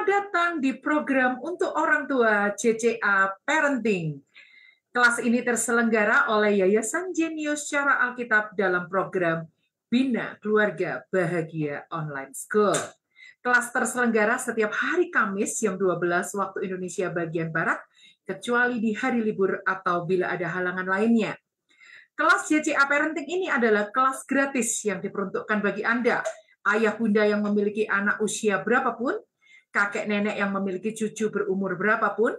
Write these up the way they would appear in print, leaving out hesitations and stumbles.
Selamat datang di program untuk orang tua CCA Parenting. Kelas ini terselenggara oleh Yayasan Jenius Cara Alkitab dalam program Bina Keluarga Bahagia Online School. Kelas terselenggara setiap hari Kamis jam 12 waktu Indonesia bagian Barat, kecuali di hari libur atau bila ada halangan lainnya. Kelas CCA Parenting ini adalah kelas gratis yang diperuntukkan bagi Anda, ayah bunda yang memiliki anak usia berapapun, kakek nenek yang memiliki cucu berumur berapapun,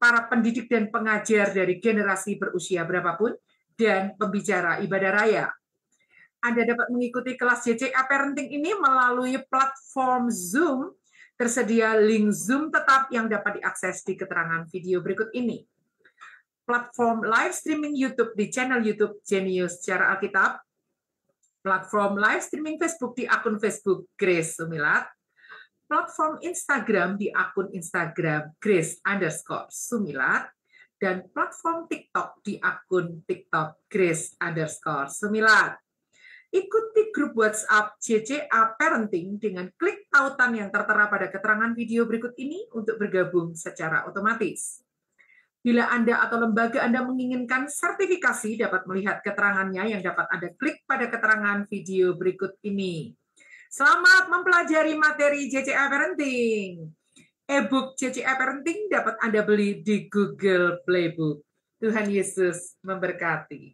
para pendidik dan pengajar dari generasi berusia berapapun, dan pembicara ibadah raya. Anda dapat mengikuti kelas CCA Parenting ini melalui platform Zoom. Tersedia link Zoom tetap yang dapat diakses di keterangan video berikut ini. Platform live streaming YouTube di channel YouTube Jenius Cara Alkitab, platform live streaming Facebook di akun Facebook Grace Sumilat, platform Instagram di akun Instagram Grace_Sumilat, dan platform TikTok di akun TikTok Grace_Sumilat. Ikuti grup WhatsApp CCA Parenting dengan klik tautan yang tertera pada keterangan video berikut ini untuk bergabung secara otomatis. Bila Anda atau lembaga Anda menginginkan sertifikasi, dapat melihat keterangannya yang dapat Anda klik pada keterangan video berikut ini. Selamat mempelajari materi CCA Parenting. E-book CCA Parenting dapat Anda beli di Google Playbook. Tuhan Yesus memberkati.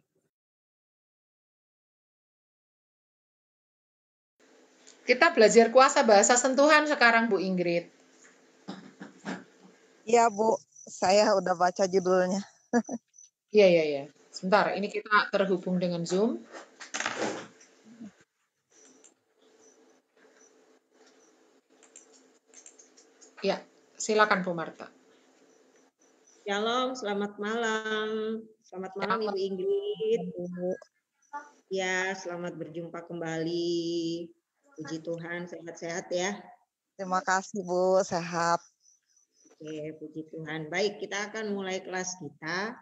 Kita belajar kuasa bahasa sentuhan sekarang, Bu Ingrid. Iya, Bu. Saya udah baca judulnya. Iya. Sebentar, ini kita terhubung dengan Zoom. Ya, silakan Bu Marta. Shalom, selamat malam. Selamat malam Ibu Ingrid. Ya, selamat berjumpa kembali. Puji Tuhan, sehat-sehat ya. Terima kasih, Bu. Sehat. Oke, puji Tuhan. Baik, kita akan mulai kelas kita.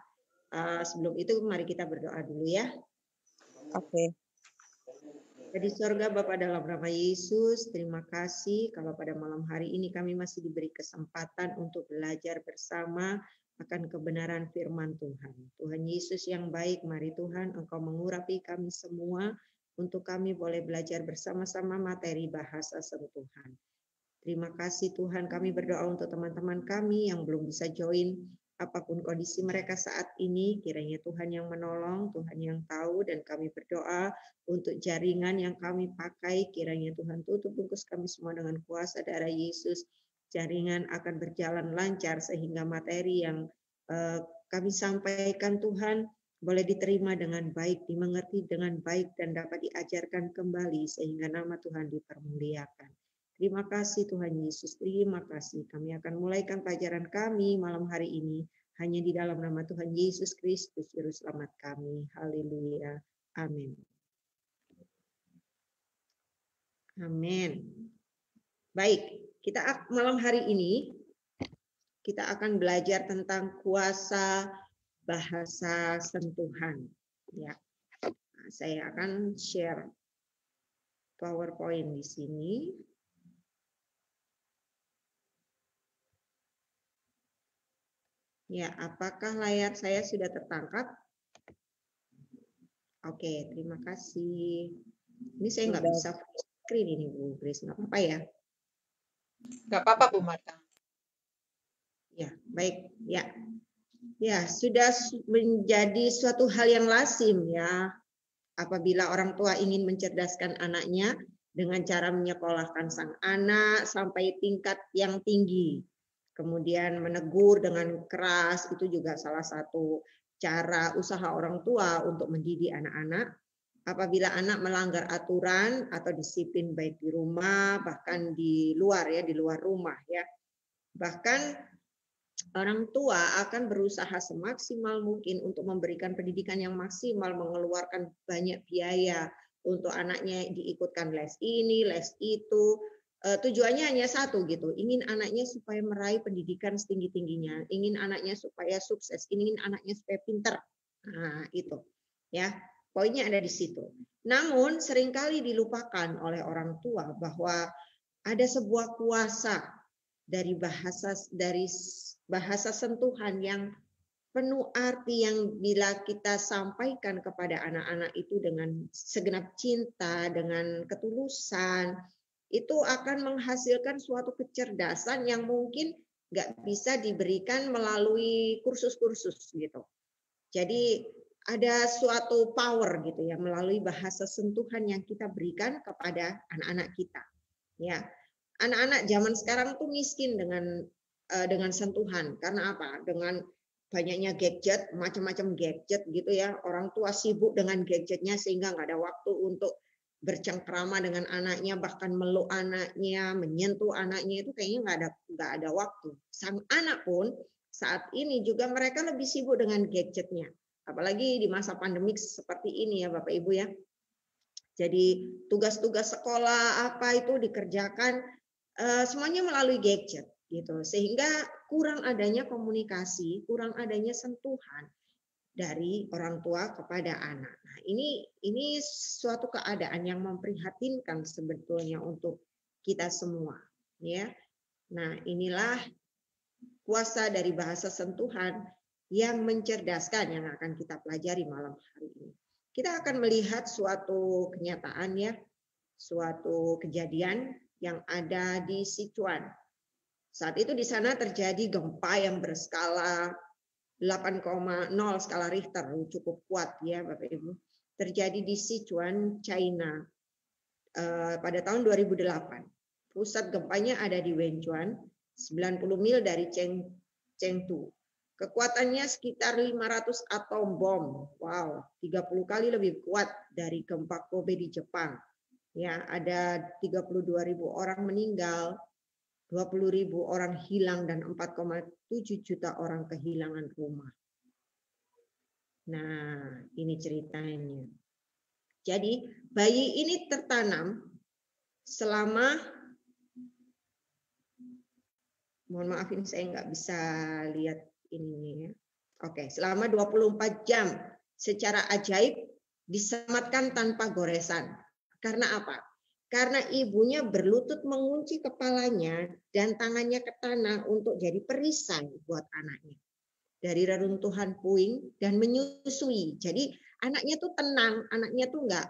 Sebelum itu, mari kita berdoa dulu ya. Oke. Di sorga Bapa dalam nama Yesus, terima kasih kalau pada malam hari ini kami masih diberi kesempatan untuk belajar bersama akan kebenaran firman Tuhan. Tuhan Yesus yang baik, mari Tuhan Engkau mengurapi kami semua untuk kami boleh belajar bersama-sama materi bahasa sentuhan. Terima kasih Tuhan, kami berdoa untuk teman-teman kami yang belum bisa join, apapun kondisi mereka saat ini, kiranya Tuhan yang menolong, Tuhan yang tahu, dan kami berdoa untuk jaringan yang kami pakai, kiranya Tuhan tutup bungkus kami semua dengan kuasa darah Yesus. Jaringan akan berjalan lancar sehingga materi yang kami sampaikan Tuhan boleh diterima dengan baik, dimengerti dengan baik, dan dapat diajarkan kembali sehingga nama Tuhan dipermuliakan. Terima kasih Tuhan Yesus, terima kasih. Kami akan mulaikan pelajaran kami malam hari ini hanya di dalam nama Tuhan Yesus Kristus, Juru Selamat kami. Haleluya. Amin. Amin. Baik, kita malam hari ini kita akan belajar tentang kuasa bahasa sentuhan. Ya, saya akan share PowerPoint di sini. Ya, apakah layar saya sudah tertangkap? Oke, terima kasih. Ini saya nggak bisa full screen ini, Bu Grace. Nggak apa-apa ya? Nggak apa-apa, Bu Marta. Ya, baik. Ya, ya sudah menjadi suatu hal yang lazim ya. Apabila orang tua ingin mencerdaskan anaknya dengan cara menyekolahkan sang anak sampai tingkat yang tinggi. Kemudian menegur dengan keras, itu juga salah satu cara usaha orang tua untuk mendidik anak-anak. Apabila anak melanggar aturan atau disiplin baik di rumah, bahkan di luar ya, di luar rumah ya. Bahkan orang tua akan berusaha semaksimal mungkin untuk memberikan pendidikan yang maksimal, mengeluarkan banyak biaya untuk anaknya diikutkan les ini, les itu. Tujuannya hanya satu gitu, ingin anaknya supaya meraih pendidikan setinggi-tingginya, ingin anaknya supaya sukses, ingin anaknya supaya pintar. Nah, itu ya, poinnya ada di situ. Namun seringkali dilupakan oleh orang tua bahwa ada sebuah kuasa dari bahasa sentuhan yang penuh arti, yang bila kita sampaikan kepada anak-anak itu dengan segenap cinta, dengan ketulusan, itu akan menghasilkan suatu kecerdasan yang mungkin nggak bisa diberikan melalui kursus-kursus gitu. Jadi ada suatu power gitu ya melalui bahasa sentuhan yang kita berikan kepada anak-anak kita. Ya, anak-anak zaman sekarang tuh miskin dengan sentuhan. Karena apa? Dengan banyaknya gadget, macam-macam gadget gitu ya. Orang tua sibuk dengan gadgetnya sehingga nggak ada waktu untuk bercengkrama dengan anaknya, bahkan meluk anaknya, menyentuh anaknya, itu kayaknya nggak ada waktu. Sang anak pun saat ini juga mereka lebih sibuk dengan gadgetnya. Apalagi di masa pandemik seperti ini ya Bapak Ibu ya. Jadi tugas-tugas sekolah apa itu dikerjakan semuanya melalui gadget gitu. Sehingga kurang adanya komunikasi, kurang adanya sentuhan dari orang tua kepada anak. Nah, ini suatu keadaan yang memprihatinkan sebetulnya untuk kita semua ya. Nah, inilah kuasa dari bahasa sentuhan yang mencerdaskan yang akan kita pelajari malam hari ini. Kita akan melihat suatu kenyataan ya, suatu kejadian yang ada di Sichuan. Saat itu di sana terjadi gempa yang berskala 8,0 skala Richter, cukup kuat ya Bapak Ibu. Terjadi di Sichuan, China pada tahun 2008. Pusat gempanya ada di Wenchuan, 90 mil dari Chengdu. Kekuatannya sekitar 500 atom bom. Wow, 30 kali lebih kuat dari gempa Kobe di Jepang. Ya, ada 32.000 orang meninggal, 20.000 orang hilang dan 4,7 juta orang kehilangan rumah. Nah, ini ceritanya. Jadi, bayi ini tertanam selama, mohon maaf ini saya nggak bisa lihat ini ya. Oke, selama 24 jam secara ajaib diselamatkan tanpa goresan. Karena apa? Karena ibunya berlutut mengunci kepalanya dan tangannya ke tanah untuk jadi perisai buat anaknya. Dari reruntuhan puing dan menyusui. Jadi anaknya tuh tenang, anaknya tuh nggak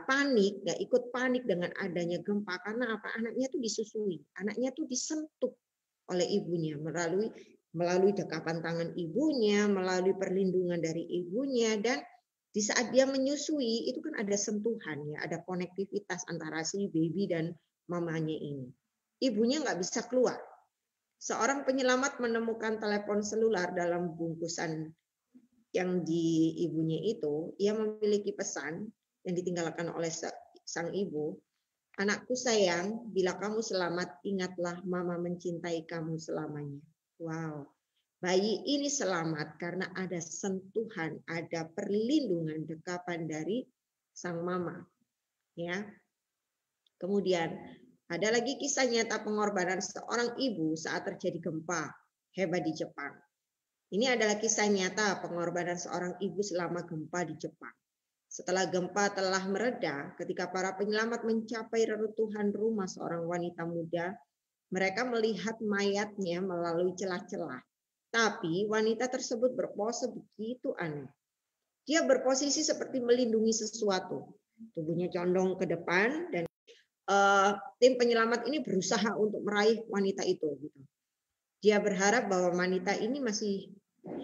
panik, nggak ikut panik dengan adanya gempa. Karena apa? Anaknya tuh disusui, anaknya tuh disentuh oleh ibunya melalui dekapan tangan ibunya, melalui perlindungan dari ibunya, dan di saat dia menyusui itu kan ada sentuhan ya, ada konektivitas antara si baby dan mamanya ini. Ibunya nggak bisa keluar. Seorang penyelamat menemukan telepon selular dalam bungkusan yang di ibunya itu. Ia memiliki pesan yang ditinggalkan oleh sang ibu. Anakku sayang, bila kamu selamat, ingatlah mama mencintai kamu selamanya. Wow. Bayi ini selamat karena ada sentuhan, ada perlindungan, dekapan dari sang mama. Ya. Kemudian ada lagi kisah nyata pengorbanan seorang ibu saat terjadi gempa hebat di Jepang. Ini adalah kisah nyata pengorbanan seorang ibu selama gempa di Jepang. Setelah gempa telah mereda, ketika para penyelamat mencapai reruntuhan rumah seorang wanita muda, mereka melihat mayatnya melalui celah-celah. Tapi wanita tersebut berpose begitu aneh. Dia berposisi seperti melindungi sesuatu. Tubuhnya condong ke depan dan tim penyelamat ini berusaha untuk meraih wanita itu. Dia berharap bahwa wanita ini masih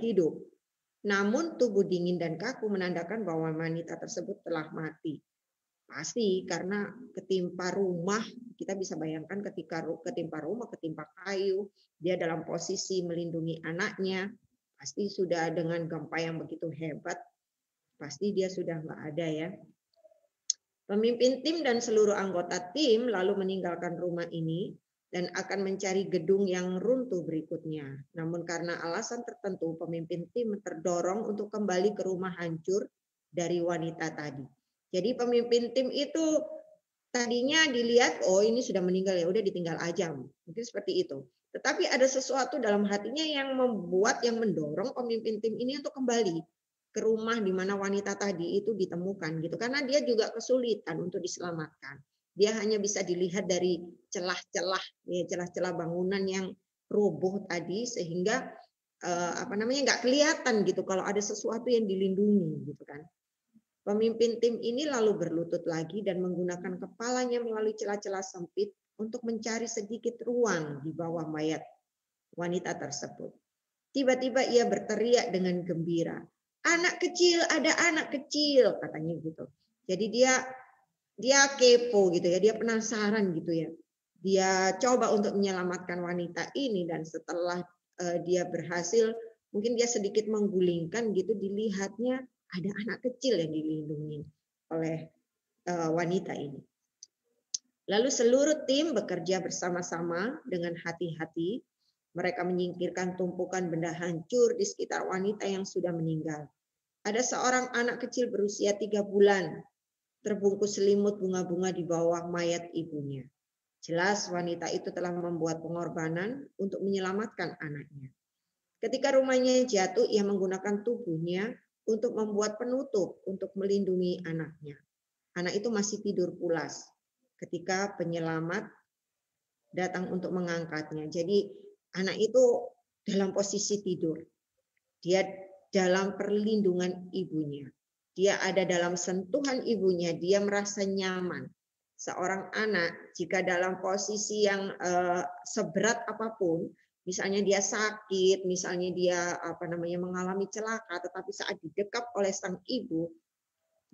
hidup. Namun tubuh dingin dan kaku menandakan bahwa wanita tersebut telah mati. Pasti karena ketimpa rumah, kita bisa bayangkan ketika ketimpa rumah, ketimpa kayu, dia dalam posisi melindungi anaknya, pasti sudah dengan gempa yang begitu hebat, pasti dia sudah nggak ada ya. Pemimpin tim dan seluruh anggota tim lalu meninggalkan rumah ini dan akan mencari gedung yang runtuh berikutnya. Namun karena alasan tertentu, pemimpin tim terdorong untuk kembali ke rumah hancur dari wanita tadi. Jadi pemimpin tim itu tadinya dilihat, oh ini sudah meninggal ya, udah ditinggal aja. Mungkin seperti itu. Tetapi ada sesuatu dalam hatinya yang mendorong pemimpin tim ini untuk kembali ke rumah di mana wanita tadi itu ditemukan gitu. Karena dia juga kesulitan untuk diselamatkan. Dia hanya bisa dilihat dari celah-celah, ya, celah-celah bangunan yang roboh tadi, sehingga nggak kelihatan gitu kalau ada sesuatu yang dilindungi gitu kan. Pemimpin tim ini lalu berlutut lagi dan menggunakan kepalanya melalui celah-celah sempit untuk mencari sedikit ruang di bawah mayat wanita tersebut. Tiba-tiba ia berteriak dengan gembira, "Anak kecil, ada anak kecil," katanya gitu. Jadi dia kepo gitu ya, dia penasaran gitu ya. Dia coba untuk menyelamatkan wanita ini, dan setelah dia berhasil, mungkin dia sedikit menggulingkan gitu, dilihatnya ada anak kecil yang dilindungi oleh wanita ini. Lalu seluruh tim bekerja bersama-sama dengan hati-hati. Mereka menyingkirkan tumpukan benda hancur di sekitar wanita yang sudah meninggal. Ada seorang anak kecil berusia 3 bulan, terbungkus selimut bunga-bunga di bawah mayat ibunya. Jelas wanita itu telah membuat pengorbanan untuk menyelamatkan anaknya. Ketika rumahnya jatuh, ia menggunakan tubuhnya untuk membuat penutup untuk melindungi anaknya. Anak itu masih tidur pulas ketika penyelamat datang untuk mengangkatnya. Jadi anak itu dalam posisi tidur. Dia dalam perlindungan ibunya. Dia ada dalam sentuhan ibunya. Dia merasa nyaman. Seorang anak jika dalam posisi yang seberat apapun, misalnya dia sakit, misalnya dia mengalami celaka, tetapi saat didekap oleh sang ibu,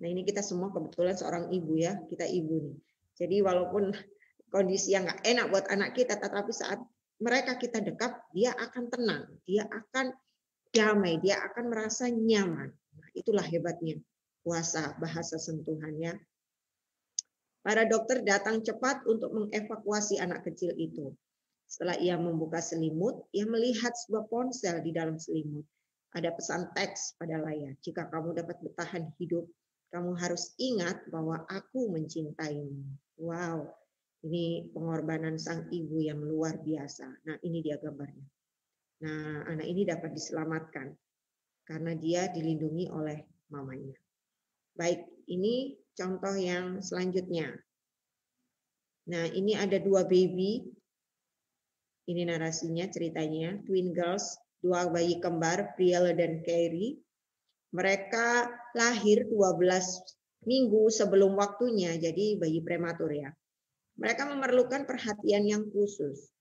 nah ini kita semua kebetulan seorang ibu ya, kita ibu nih. Jadi walaupun kondisi yang nggak enak buat anak kita, tetapi saat mereka kita dekap, dia akan tenang, dia akan damai, dia akan merasa nyaman. Nah, itulah hebatnya kuasa bahasa sentuhan ya. Para dokter datang cepat untuk mengevakuasi anak kecil itu. Setelah ia membuka selimut, ia melihat sebuah ponsel di dalam selimut. Ada pesan teks pada layar. Jika kamu dapat bertahan hidup, kamu harus ingat bahwa aku mencintaimu. Wow, ini pengorbanan sang ibu yang luar biasa. Nah, ini dia gambarnya. Nah, anak ini dapat diselamatkan karena dia dilindungi oleh mamanya. Baik, ini contoh yang selanjutnya. Nah, ini ada 2 baby. Ini narasinya, ceritanya. Twin girls, 2 bayi kembar, Brielle dan Carrie. Mereka lahir 12 minggu sebelum waktunya, jadi bayi prematur ya. Mereka memerlukan perhatian yang khusus.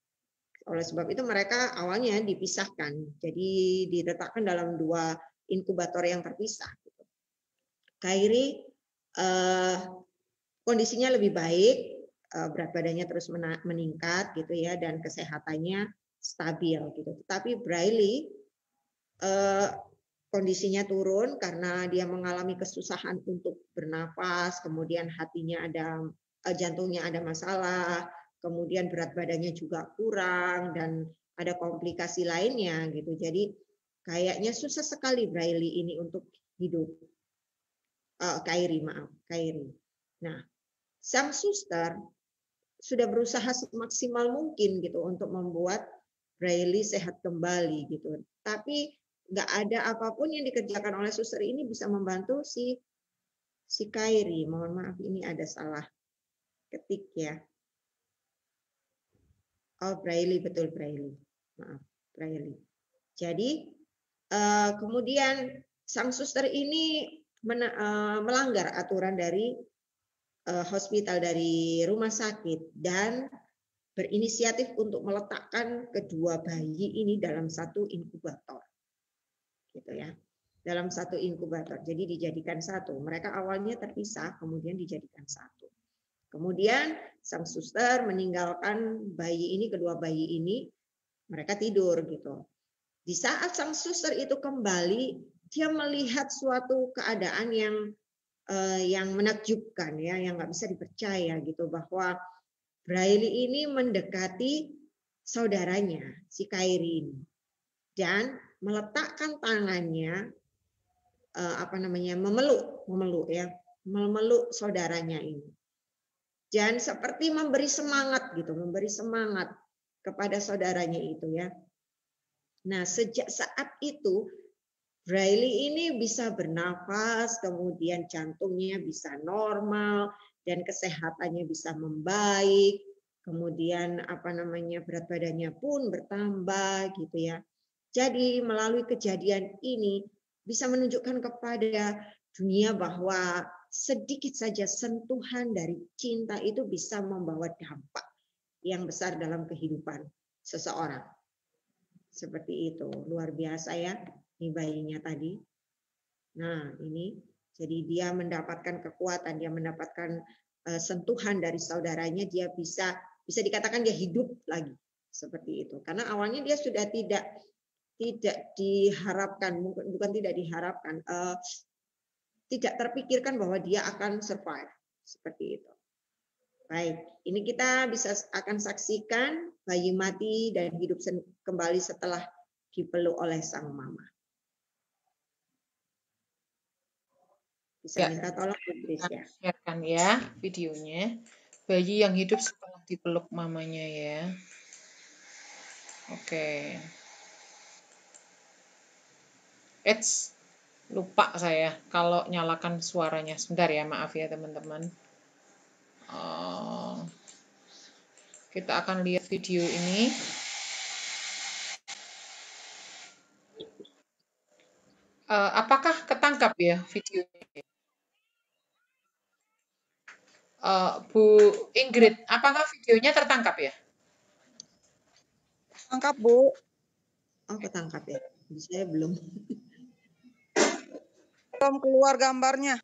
Oleh sebab itu mereka awalnya dipisahkan, jadi diletakkan dalam 2 inkubator yang terpisah. Kyrie kondisinya lebih baik, berat badannya terus meningkat gitu ya, dan kesehatannya stabil gitu. Tetapi Briley kondisinya turun karena dia mengalami kesusahan untuk bernafas, kemudian jantungnya ada masalah, kemudian berat badannya juga kurang, dan ada komplikasi lainnya gitu. Jadi kayaknya susah sekali Briley ini untuk hidup. Kyrie. Nah, sang suster sudah berusaha semaksimal mungkin gitu untuk membuat Briley sehat kembali gitu. Tapi nggak ada apapun yang dikerjakan oleh suster ini bisa membantu si Kyrie. Mohon maaf, ini ada salah ketik ya. Oh, Briley, betul Briley. Maaf, Briley. Jadi kemudian sang suster ini melanggar aturan dari hospital, dari rumah sakit, dan berinisiatif untuk meletakkan kedua bayi ini dalam satu inkubator, gitu ya, dalam satu inkubator. Jadi dijadikan satu. Mereka awalnya terpisah, kemudian dijadikan satu. Kemudian sang suster meninggalkan bayi ini, kedua bayi ini, mereka tidur gitu. Di saat sang suster itu kembali, dia melihat suatu keadaan yang menakjubkan ya, yang nggak bisa dipercaya gitu, bahwa Briley ini mendekati saudaranya si Kyrie ini dan meletakkan tangannya memeluk saudaranya ini, dan seperti memberi semangat kepada saudaranya itu ya. Nah, sejak saat itu Briley ini bisa bernafas, kemudian jantungnya bisa normal, dan kesehatannya bisa membaik, kemudian berat badannya pun bertambah gitu ya. Jadi melalui kejadian ini bisa menunjukkan kepada dunia bahwa sedikit saja sentuhan dari cinta itu bisa membawa dampak yang besar dalam kehidupan seseorang. Seperti itu, luar biasa ya, ini bayinya tadi. Nah, ini jadi dia mendapatkan kekuatan, dia mendapatkan sentuhan dari saudaranya, dia bisa dikatakan dia hidup lagi seperti itu. Karena awalnya dia sudah tidak diharapkan, bukan tidak diharapkan, tidak terpikirkan bahwa dia akan survive seperti itu. Baik, ini kita akan saksikan bayi mati dan hidup kembali setelah dipeluk oleh sang mama. Bisa minta tolong Idris ya. Sharekan ya videonya. Bayi yang hidup setelah dipeluk mamanya ya. Oke. Lupa saya kalau nyalakan suaranya. Sebentar ya, maaf ya teman-teman. Kita akan lihat video ini. Apakah ketangkap ya videonya? Bu Ingrid, apakah videonya tertangkap ya? Tangkap, Bu. Oh, ketangkap ya. Saya belum. Belum keluar gambarnya.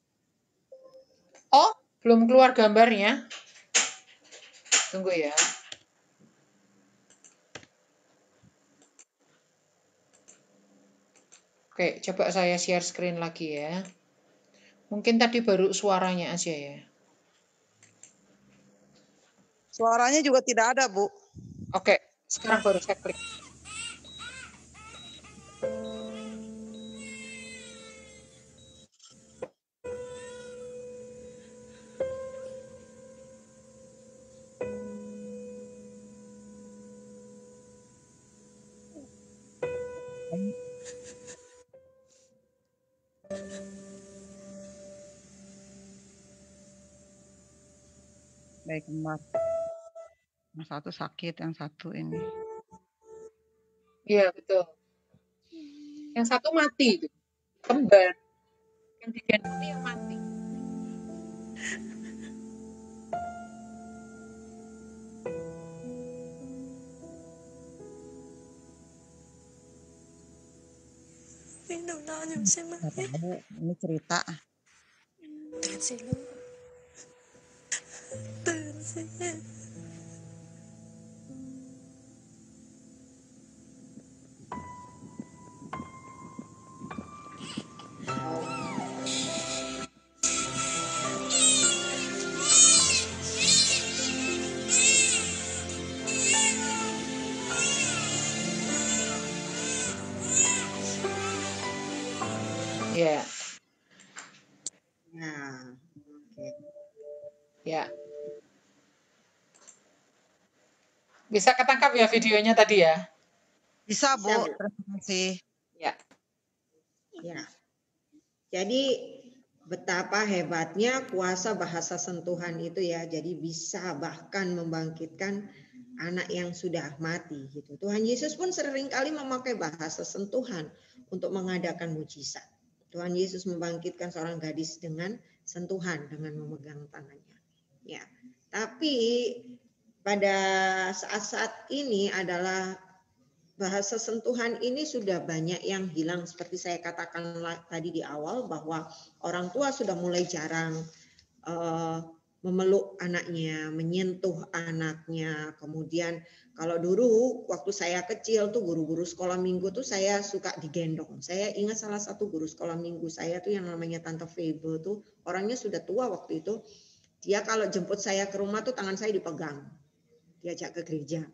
Oh, belum keluar gambarnya. Tunggu ya. Oke, coba saya share screen lagi ya. Mungkin tadi baru suaranya aja ya. Suaranya juga tidak ada, Bu. Oke, sekarang baru saya klik. Baik, kembar. Yang satu sakit, yang satu ini. Iya, betul. Yang satu mati itu. Kembar. Yang digendong ini yang mati. Ini cerita. Ya. Nah, oke. Ya. Bisa ketangkap ya videonya tadi ya? Bisa, Bu. Bisa, Bu. Terima kasih. Ya. Ya. Jadi betapa hebatnya kuasa bahasa sentuhan itu ya. Jadi bisa bahkan membangkitkan anak yang sudah mati gitu. Tuhan Yesus pun seringkali memakai bahasa sentuhan untuk mengadakan mujizat. Tuhan Yesus membangkitkan seorang gadis dengan sentuhan, dengan memegang tangannya. Ya. Tapi pada saat-saat ini adalah bahasa sentuhan ini sudah banyak yang hilang, seperti saya katakan tadi di awal bahwa orang tua sudah mulai jarang memeluk anaknya, menyentuh anaknya. Kemudian kalau dulu waktu saya kecil tuh guru-guru sekolah minggu tuh saya suka digendong. Saya ingat salah satu guru sekolah minggu saya tuh yang namanya Tante Febe tuh orangnya sudah tua waktu itu. Dia kalau jemput saya ke rumah tuh tangan saya dipegang. Diajak ke gereja.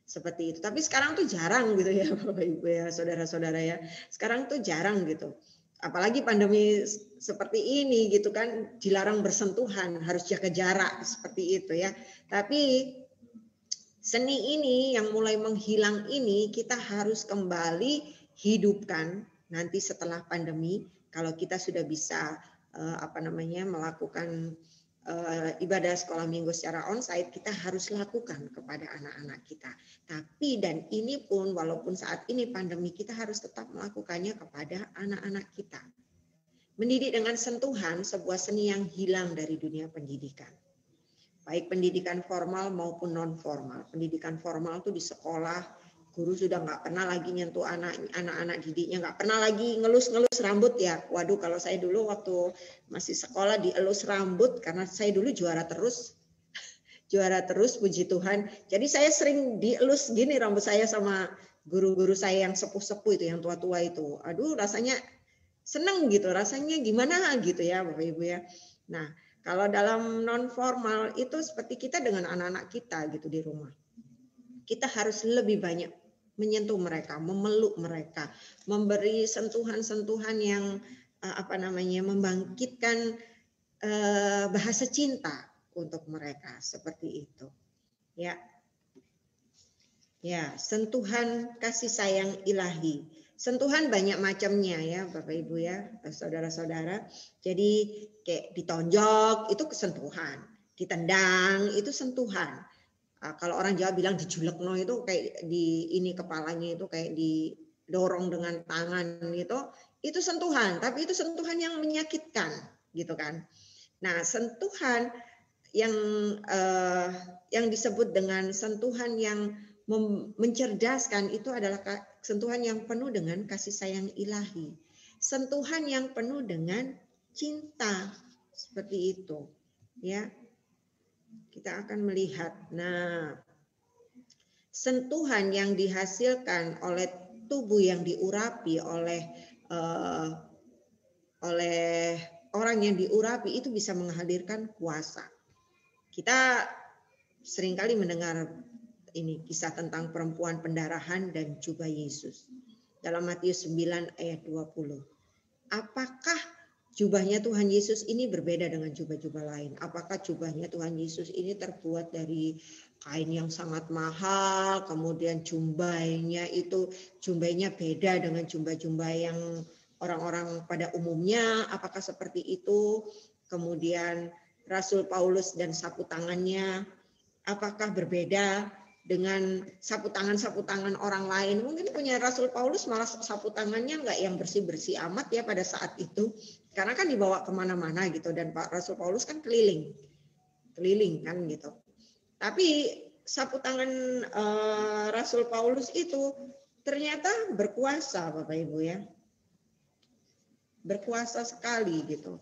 Seperti itu. Tapi sekarang tuh jarang gitu ya Bapak Ibu ya, saudara-saudara ya. Sekarang tuh jarang gitu. Apalagi pandemi seperti ini gitu kan, dilarang bersentuhan, harus jaga jarak seperti itu ya. Tapi seni ini yang mulai menghilang ini kita harus kembali hidupkan nanti setelah pandemi, kalau kita sudah bisa melakukan ibadah sekolah minggu secara onsite kita harus lakukan kepada anak-anak kita. Tapi dan ini pun walaupun saat ini pandemi kita harus tetap melakukannya kepada anak-anak kita. Mendidik dengan sentuhan sebuah seni yang hilang dari dunia pendidikan. Baik pendidikan formal maupun non formal. Pendidikan formal itu di sekolah guru sudah nggak pernah lagi nyentuh anak-anak didiknya, nggak pernah lagi ngelus-ngelus rambut ya. Waduh, kalau saya dulu waktu masih sekolah dielus rambut karena saya dulu juara terus, puji Tuhan. Jadi saya sering dielus gini rambut saya sama guru-guru saya yang sepuh-sepuh itu, yang tua-tua itu. Aduh, rasanya seneng gitu, rasanya gimana gitu ya Bapak Ibu ya. Nah, kalau dalam non formal itu seperti kita dengan anak-anak kita gitu di rumah. Kita harus lebih banyak menyentuh mereka, memeluk mereka, memberi sentuhan-sentuhan yang membangkitkan bahasa cinta untuk mereka seperti itu. Ya. Ya, sentuhan kasih sayang ilahi. Sentuhan banyak macamnya ya, Bapak Ibu ya, saudara-saudara. Jadi kayak ditonjok itu kesentuhan, ditendang itu sentuhan. Kalau orang Jawa bilang dijulekno itu kayak di ini kepalanya itu kayak didorong dengan tangan gitu, itu sentuhan, tapi itu sentuhan yang menyakitkan gitu kan. Nah, sentuhan yang disebut dengan sentuhan yang mencerdaskan itu adalah sentuhan yang penuh dengan kasih sayang ilahi. Sentuhan yang penuh dengan cinta seperti itu, ya. Kita akan melihat. Nah, sentuhan yang dihasilkan oleh tubuh yang diurapi oleh orang yang diurapi itu bisa menghadirkan kuasa. Kita seringkali mendengar ini kisah tentang perempuan pendarahan dan jubah Yesus. Dalam Matius 9 ayat 20. Apakah jubahnya Tuhan Yesus ini berbeda dengan jubah-jubah lain? Apakah jubahnya Tuhan Yesus ini terbuat dari kain yang sangat mahal, kemudian jumbainya beda dengan jubah-jubah yang orang-orang pada umumnya? Apakah seperti itu? Kemudian Rasul Paulus dan sapu tangannya, apakah berbeda dengan sapu tangan orang lain? Mungkin punya Rasul Paulus malah sapu tangannya nggak yang bersih-bersih amat ya pada saat itu. Karena kan dibawa kemana-mana gitu. Dan Pak Rasul Paulus kan keliling kan gitu. Tapi sapu tangan Rasul Paulus itu ternyata berkuasa Bapak Ibu ya. Berkuasa sekali gitu.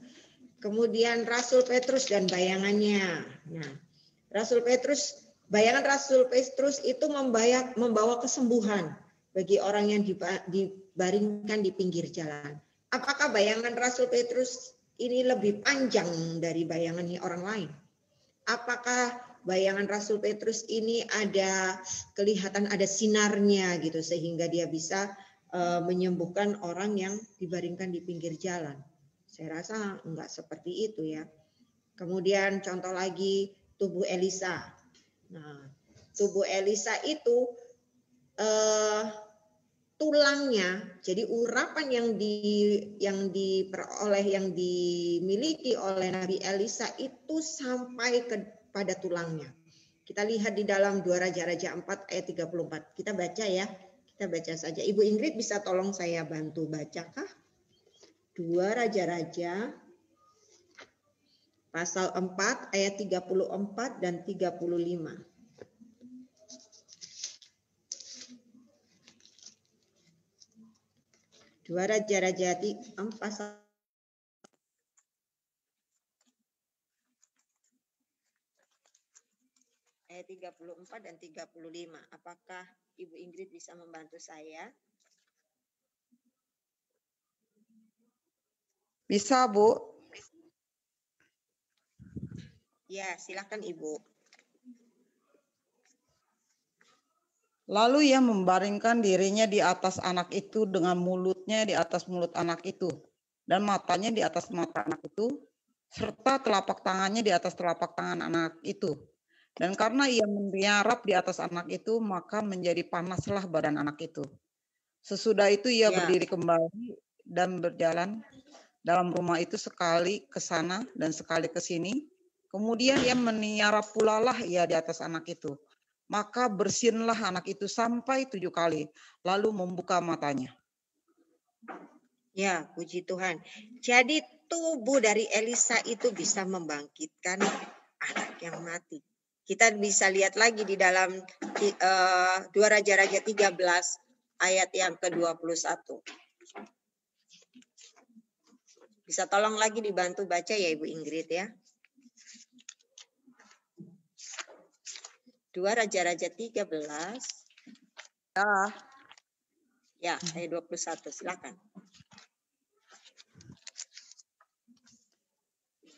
Kemudian Rasul Petrus dan bayangannya. Nah, bayangan Rasul Petrus itu membawa kesembuhan bagi orang yang dibaringkan di pinggir jalan. Apakah bayangan Rasul Petrus ini lebih panjang dari bayangannya orang lain? Apakah bayangan Rasul Petrus ini kelihatan ada sinarnya gitu sehingga dia bisa menyembuhkan orang yang dibaringkan di pinggir jalan? Saya rasa enggak seperti itu ya. Kemudian contoh lagi tubuh Elisa. Nah, tubuh Elisa itu tulangnya, jadi urapan yang dimiliki oleh Nabi Elisa itu sampai pada tulangnya. Kita lihat di dalam 2 Raja-Raja 4 ayat 34. Kita baca ya. Kita baca saja. Ibu Ingrid bisa tolong saya bantu bacakah? 2 Raja-Raja pasal 4 ayat 34 dan 35. 2 Raja-Raja 4 pasal ayat 34 dan 35. Apakah Ibu Ingrid bisa membantu saya? Bisa, Bu. Ya, silakan Ibu. Lalu ia membaringkan dirinya di atas anak itu dengan mulutnya di atas mulut anak itu dan matanya di atas mata anak itu serta telapak tangannya di atas telapak tangan anak itu. Dan karena ia meniarap di atas anak itu, maka menjadi panaslah badan anak itu. Sesudah itu ia berdiri kembali dan berjalan dalam rumah itu sekali ke sana dan sekali ke sini Kemudian ia meniara pula lah ia di atas anak itu. Maka bersinlah anak itu sampai 7 kali, lalu membuka matanya. Ya, puji Tuhan. Jadi tubuh dari Elisa itu bisa membangkitkan anak yang mati. Kita bisa lihat lagi di dalam 2 Raja-Raja 13 ayat yang ke-21. Bisa tolong lagi dibantu baca ya Ibu Ingrid ya. 2 Raja-Raja 13. Ya, ayat 21. Silakan.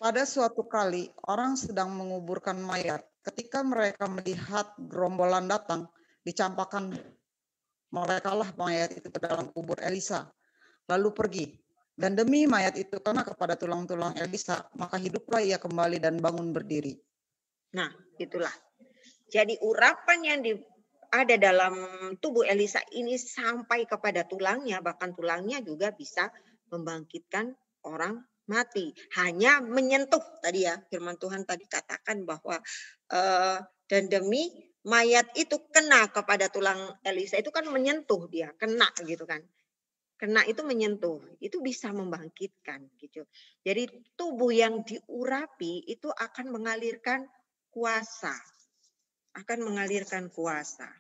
Pada suatu kali orang sedang menguburkan mayat. Ketika mereka melihat gerombolan datang, dicampakkan merekalah mayat itu ke dalam kubur Elisa, lalu pergi. Dan demi mayat itu kena kepada tulang-tulang Elisa, maka hiduplah ia kembali dan bangun berdiri. Nah, itulah. Jadi urapan yang ada dalam tubuh Elisa ini sampai kepada tulangnya, bahkan tulangnya juga bisa membangkitkan orang mati. Hanya menyentuh tadi ya, firman Tuhan tadi katakan bahwa dan demi mayat itu kena kepada tulang Elisa, itu kan menyentuh dia, kena gitu kan. Kena itu menyentuh, itu bisa membangkitkan gitu. Jadi tubuh yang diurapi itu akan mengalirkan kuasa. Akan mengalirkan kuasa.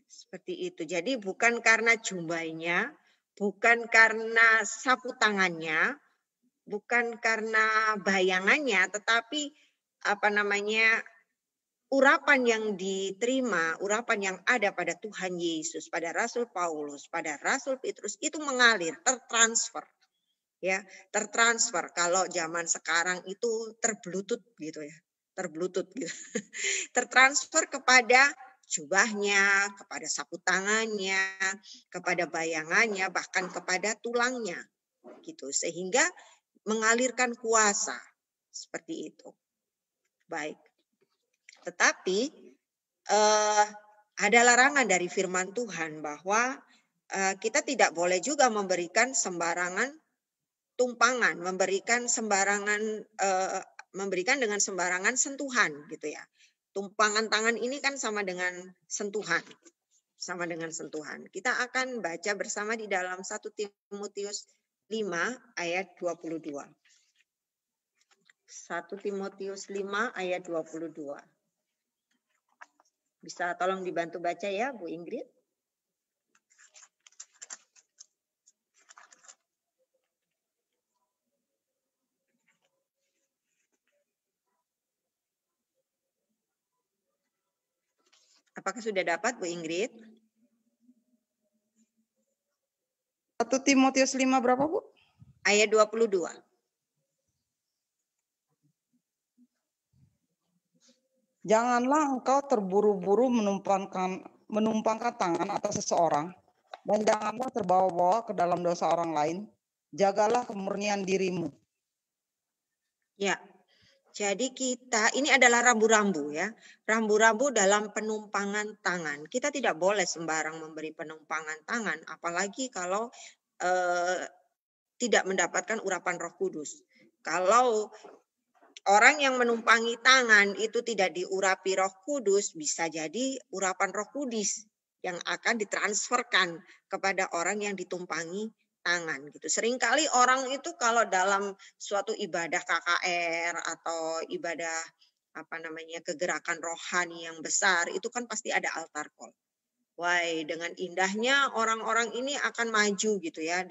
Seperti itu. Jadi bukan karena jumbainya, bukan karena sapu tangannya, bukan karena bayangannya, tetapi urapan yang diterima, urapan yang ada pada Tuhan Yesus, pada Rasul Paulus, pada Rasul Petrus itu mengalir, tertransfer. Ya, tertransfer. Kalau zaman sekarang itu terbluetooth gitu ya. Terbluetooth gitu. Tertransfer kepada jubahnya, kepada sapu tangannya, kepada bayangannya, bahkan kepada tulangnya. Gitu. Sehingga mengalirkan kuasa. Seperti itu. Baik. Tetapi ada larangan dari firman Tuhan bahwa kita tidak boleh juga memberikan sembarangan tumpangan, memberikan dengan sembarangan sentuhan gitu ya. Tumpangan tangan ini kan sama dengan sentuhan. Sama dengan sentuhan. Kita akan baca bersama di dalam 1 Timotius 5 ayat 22. 1 Timotius 5 ayat 22. Bisa tolong dibantu baca ya Bu Ingrid? Apakah sudah dapat Bu Ingrid? 1 Timotius 5 berapa Bu? Ayat 22. Janganlah engkau terburu-buru menumpangkan tangan atas seseorang, dan janganlah terbawa-bawa ke dalam dosa orang lain. Jagalah kemurnian dirimu. Ya, jadi ini adalah rambu-rambu ya. Rambu-rambu dalam penumpangan tangan. Kita tidak boleh sembarang memberi penumpangan tangan, apalagi kalau tidak mendapatkan urapan Roh Kudus. Kalau orang yang menumpangi tangan itu tidak diurapi Roh Kudus, bisa jadi urapan Roh Kudus yang akan ditransferkan kepada orang yang ditumpangi tangan gitu. Seringkali orang itu kalau dalam suatu ibadah KKR atau ibadah kegerakan rohani yang besar itu kan pasti ada altar call. Wah, dengan indahnya orang-orang ini akan maju gitu ya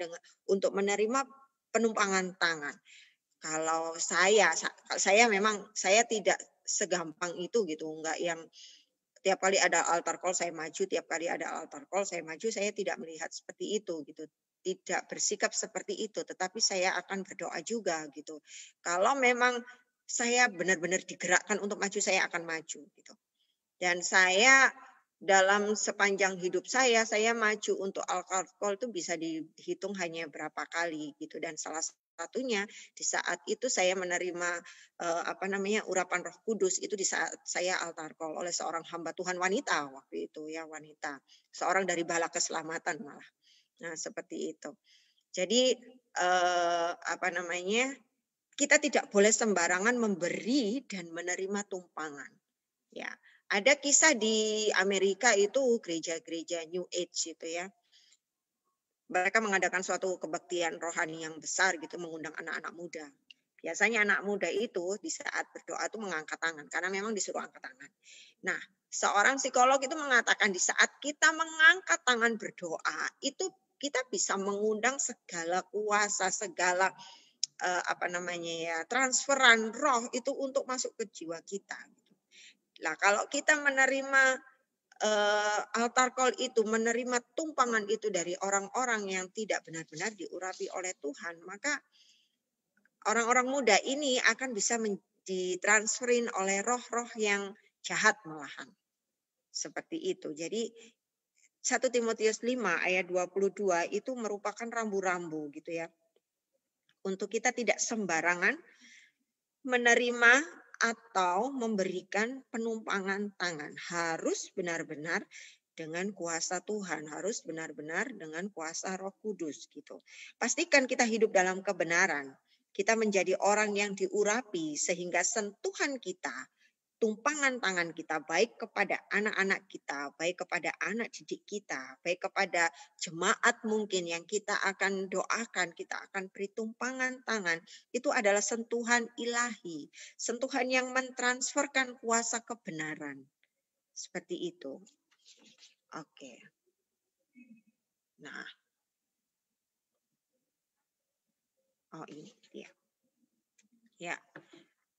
untuk menerima penumpangan tangan. Kalau saya tidak segampang itu gitu, enggak yang tiap kali ada altar call saya maju, tiap kali ada altar call saya maju, saya tidak melihat seperti itu gitu. Tidak bersikap seperti itu, tetapi saya akan berdoa juga gitu. Kalau memang saya benar-benar digerakkan untuk maju, saya akan maju gitu. Dan saya dalam sepanjang hidup saya maju untuk altar call itu bisa dihitung hanya berapa kali gitu. Dan salah satunya di saat itu saya menerima urapan Roh Kudus itu di saat saya altar call oleh seorang hamba Tuhan wanita waktu itu ya, wanita, seorang dari Bala Keselamatan malah. Nah, seperti itu. Jadi kita tidak boleh sembarangan memberi dan menerima tumpangan. Ya, ada kisah di Amerika itu gereja-gereja New Age itu ya. Mereka mengadakan suatu kebaktian rohani yang besar gitu, mengundang anak-anak muda. Biasanya anak muda itu di saat berdoa itu mengangkat tangan karena memang disuruh angkat tangan. Nah, seorang psikolog itu mengatakan di saat kita mengangkat tangan berdoa itu kita bisa mengundang segala kuasa, segala transferan roh itu untuk masuk ke jiwa kita. Nah, kalau kita menerima altar call itu, menerima tumpangan itu dari orang-orang yang tidak benar-benar diurapi oleh Tuhan, maka orang-orang muda ini akan bisa ditransferin oleh roh-roh yang jahat malahan. Seperti itu. Jadi 1 Timotius 5 ayat 22 itu merupakan rambu-rambu gitu ya. Untuk kita tidak sembarangan menerima atau memberikan penumpangan tangan. Harus benar-benar dengan kuasa Tuhan, harus benar-benar dengan kuasa Roh Kudus gitu. Pastikan kita hidup dalam kebenaran. Kita menjadi orang yang diurapi sehingga sentuhan kita, tumpangan tangan kita baik kepada anak-anak kita, baik kepada anak didik kita, baik kepada jemaat mungkin yang kita akan doakan, kita akan beri tumpangan tangan. Itu adalah sentuhan ilahi, sentuhan yang mentransferkan kuasa kebenaran. Seperti itu. Oke. Nah. Oh ini dia. Ya.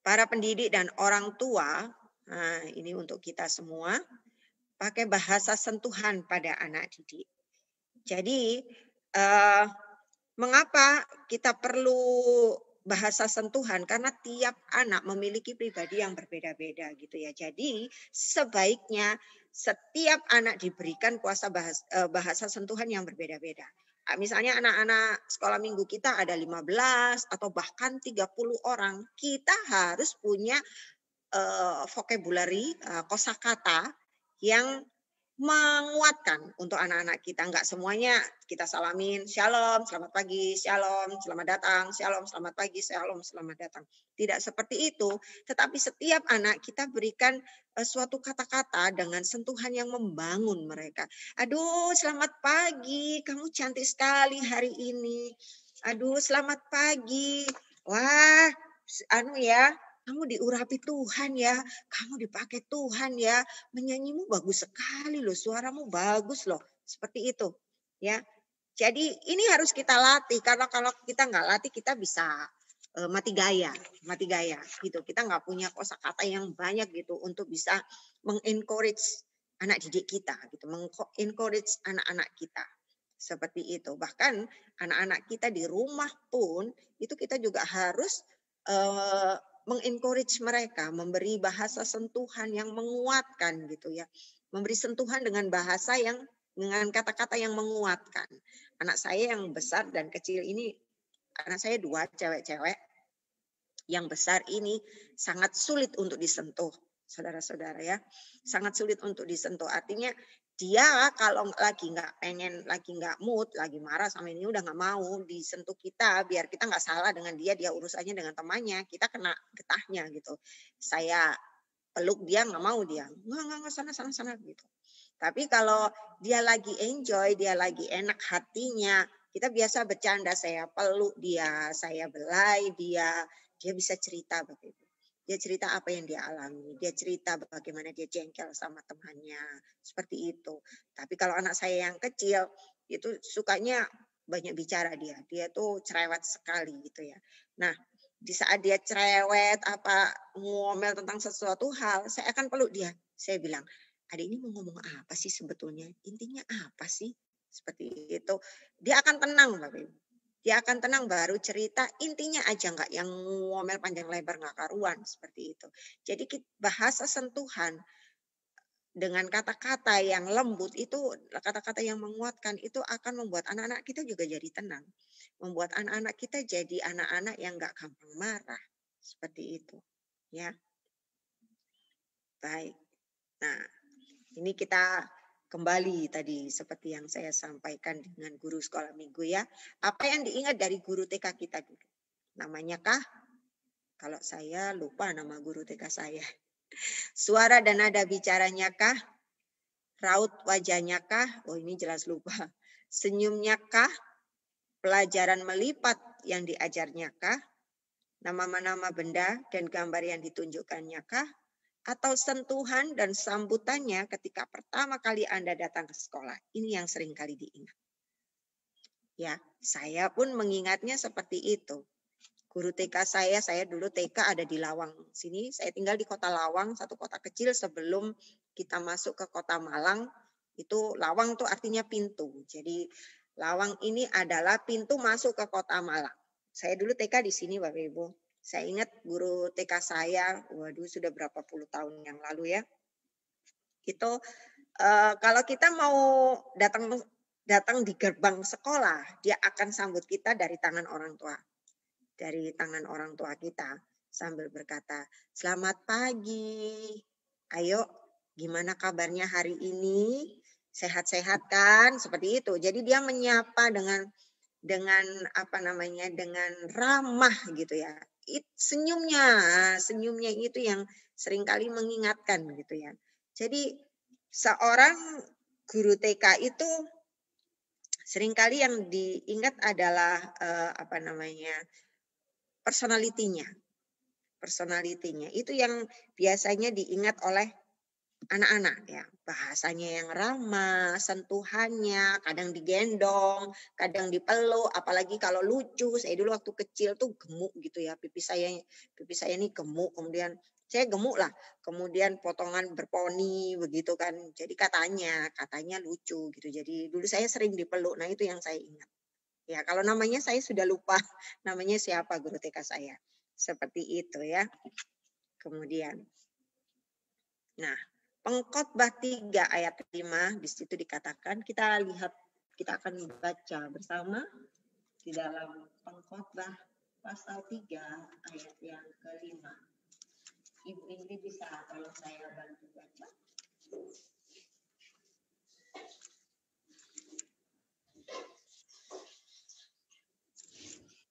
Para pendidik dan orang tua, nah ini untuk kita semua, pakai bahasa sentuhan pada anak didik. Jadi, mengapa kita perlu bahasa sentuhan? Karena tiap anak memiliki pribadi yang berbeda-beda gitu ya. Jadi, sebaiknya setiap anak diberikan kuasa bahasa sentuhan yang berbeda-beda. Misalnya anak-anak sekolah minggu kita ada 15 atau bahkan 30 orang. Kita harus punya vocabulary, kosakata yang menguatkan untuk anak-anak kita. Enggak semuanya kita salamin, shalom, selamat pagi, shalom, selamat datang, shalom, selamat pagi, shalom, selamat datang. Tidak seperti itu, tetapi setiap anak kita berikan suatu kata-kata dengan sentuhan yang membangun mereka. Aduh, selamat pagi, kamu cantik sekali hari ini. Aduh, selamat pagi. Wah, kamu diurapi Tuhan ya, kamu dipakai Tuhan ya, menyanyimu bagus sekali loh, suaramu bagus loh, seperti itu ya. Jadi ini harus kita latih, karena kalau kita nggak latih kita bisa mati gaya gitu. Kita nggak punya kosakata yang banyak gitu untuk bisa mengencourage anak didik kita gitu, mengencourage anak-anak kita. Seperti itu. Bahkan anak-anak kita di rumah pun itu kita juga harus mengencourage mereka, memberi bahasa sentuhan yang menguatkan gitu ya. Memberi sentuhan dengan bahasa yang dengan kata-kata yang menguatkan. Anak saya yang besar dan kecil ini, anak saya 2 cewek-cewek. Yang besar ini sangat sulit untuk disentuh, saudara-saudara ya. Sangat sulit untuk disentuh. Artinya dia kalau lagi nggak pengen, lagi nggak mood, lagi marah sama ini udah nggak mau disentuh kita, biar kita nggak salah dengan dia urusannya dengan temannya, kita kena getahnya gitu. Saya peluk dia nggak mau dia, nggak sana gitu. Tapi kalau dia lagi enjoy, dia lagi enak hatinya, kita biasa bercanda, saya peluk dia, saya belai dia bisa cerita Bapak Ibu. Dia cerita apa yang dia alami, dia cerita bagaimana dia jengkel sama temannya, seperti itu. Tapi kalau anak saya yang kecil, itu sukanya banyak bicara dia tuh cerewet sekali gitu ya. Nah, di saat dia cerewet, ngomel tentang sesuatu hal, saya akan peluk dia. Saya bilang, adik ini mau ngomong apa sih sebetulnya? Intinya apa sih? Seperti itu. Dia akan tenang Bapak Ibu. Dia akan tenang baru cerita intinya aja, nggak yang ngomel panjang lebar nggak karuan seperti itu. Jadi bahasa sentuhan dengan kata-kata yang lembut itu, kata-kata yang menguatkan itu akan membuat anak-anak kita juga jadi tenang. Membuat anak-anak kita jadi anak-anak yang nggak gampang marah. Seperti itu. Ya. Baik. Nah, ini kita kembali tadi seperti yang saya sampaikan dengan guru sekolah minggu ya. Apa yang diingat dari guru TK kita dulu? Namanya kah? Kalau saya lupa nama guru TK saya. Suara dan nada bicaranya kah? Raut wajahnya kah? Oh ini jelas lupa. Senyumnya kah? Pelajaran melipat yang diajarnya kah? Nama-nama benda dan gambar yang ditunjukkannya kah? Atau sentuhan dan sambutannya ketika pertama kali Anda datang ke sekolah? Ini yang sering kali diingat. Ya, saya pun mengingatnya seperti itu. Guru TK saya dulu TK ada di Lawang. Sini saya tinggal di kota Lawang, satu kota kecil sebelum kita masuk ke kota Malang. Itu Lawang tuh artinya pintu. Jadi Lawang ini adalah pintu masuk ke kota Malang. Saya dulu TK di sini Bapak Ibu. Saya ingat guru TK saya, waduh sudah berapa puluh tahun yang lalu ya. Itu kalau kita mau datang di gerbang sekolah, dia akan sambut kita dari tangan orang tua. Dari tangan orang tua kita sambil berkata, "Selamat pagi. Ayo, gimana kabarnya hari ini? Sehat-sehat kan?" Seperti itu. Jadi dia menyapa dengan dengan ramah gitu ya. Senyumnya itu yang seringkali mengingatkan gitu ya. Jadi seorang guru TK itu seringkali yang diingat adalah personalitinya itu yang biasanya diingat oleh anak-anak ya, bahasanya yang ramah, sentuhannya, kadang digendong, kadang dipeluk, apalagi kalau lucu. Saya dulu waktu kecil tuh gemuk gitu ya, pipi saya ini gemuk, kemudian saya gemuk lah, kemudian potongan berponi begitu kan. Jadi katanya lucu gitu. Jadi dulu saya sering dipeluk. Nah, itu yang saya ingat. Ya, kalau namanya saya sudah lupa namanya siapa guru TK saya. Seperti itu ya. Kemudian nah, Pengkhotbah 3 ayat 5 di situ dikatakan, kita akan baca bersama di dalam Pengkhotbah pasal 3 ayat yang ke-5. Ibu Ingrid bisa kalau saya bantu baca.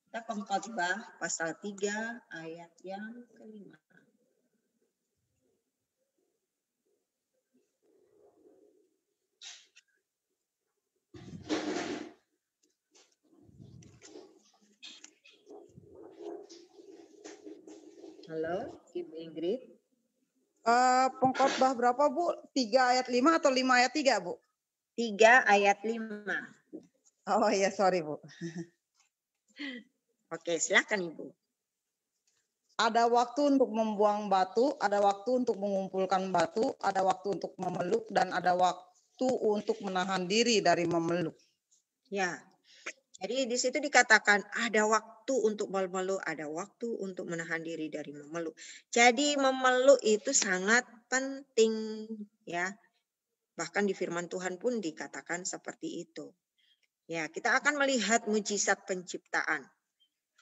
Kita Pengkhotbah pasal 3 ayat yang ke-5. Halo, Ibu Ingrid. Pengkhotbah berapa, Bu? 3 ayat 5 atau 5 ayat 3, Bu? 3 ayat 5. Oh iya, sorry, Bu. Oke, silakan Ibu. Ada waktu untuk membuang batu, ada waktu untuk mengumpulkan batu, ada waktu untuk memeluk, dan ada waktu untuk menahan diri dari memeluk. Ya, jadi di situ dikatakan ada waktu untuk memeluk, ada waktu untuk menahan diri dari memeluk. Jadi memeluk itu sangat penting ya. Bahkan di firman Tuhan pun dikatakan seperti itu. Ya, kita akan melihat mujizat penciptaan.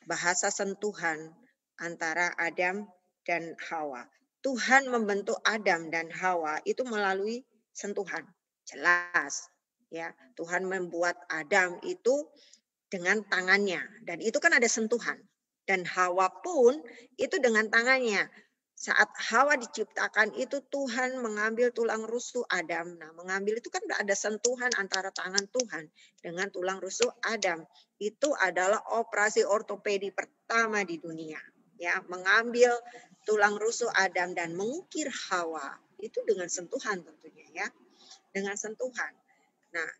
Bahasa sentuhan antara Adam dan Hawa. Tuhan membentuk Adam dan Hawa itu melalui sentuhan. Jelas ya, Tuhan membuat Adam itu dengan tangannya, dan itu kan ada sentuhan. Dan Hawa pun itu dengan tangannya. Saat Hawa diciptakan itu Tuhan mengambil tulang rusuk Adam. Nah, mengambil itu kan ada sentuhan antara tangan Tuhan dengan tulang rusuk Adam. Itu adalah operasi ortopedi pertama di dunia. Ya, mengambil tulang rusuk Adam dan mengukir Hawa. Itu dengan sentuhan tentunya ya. Dengan sentuhan. Nah,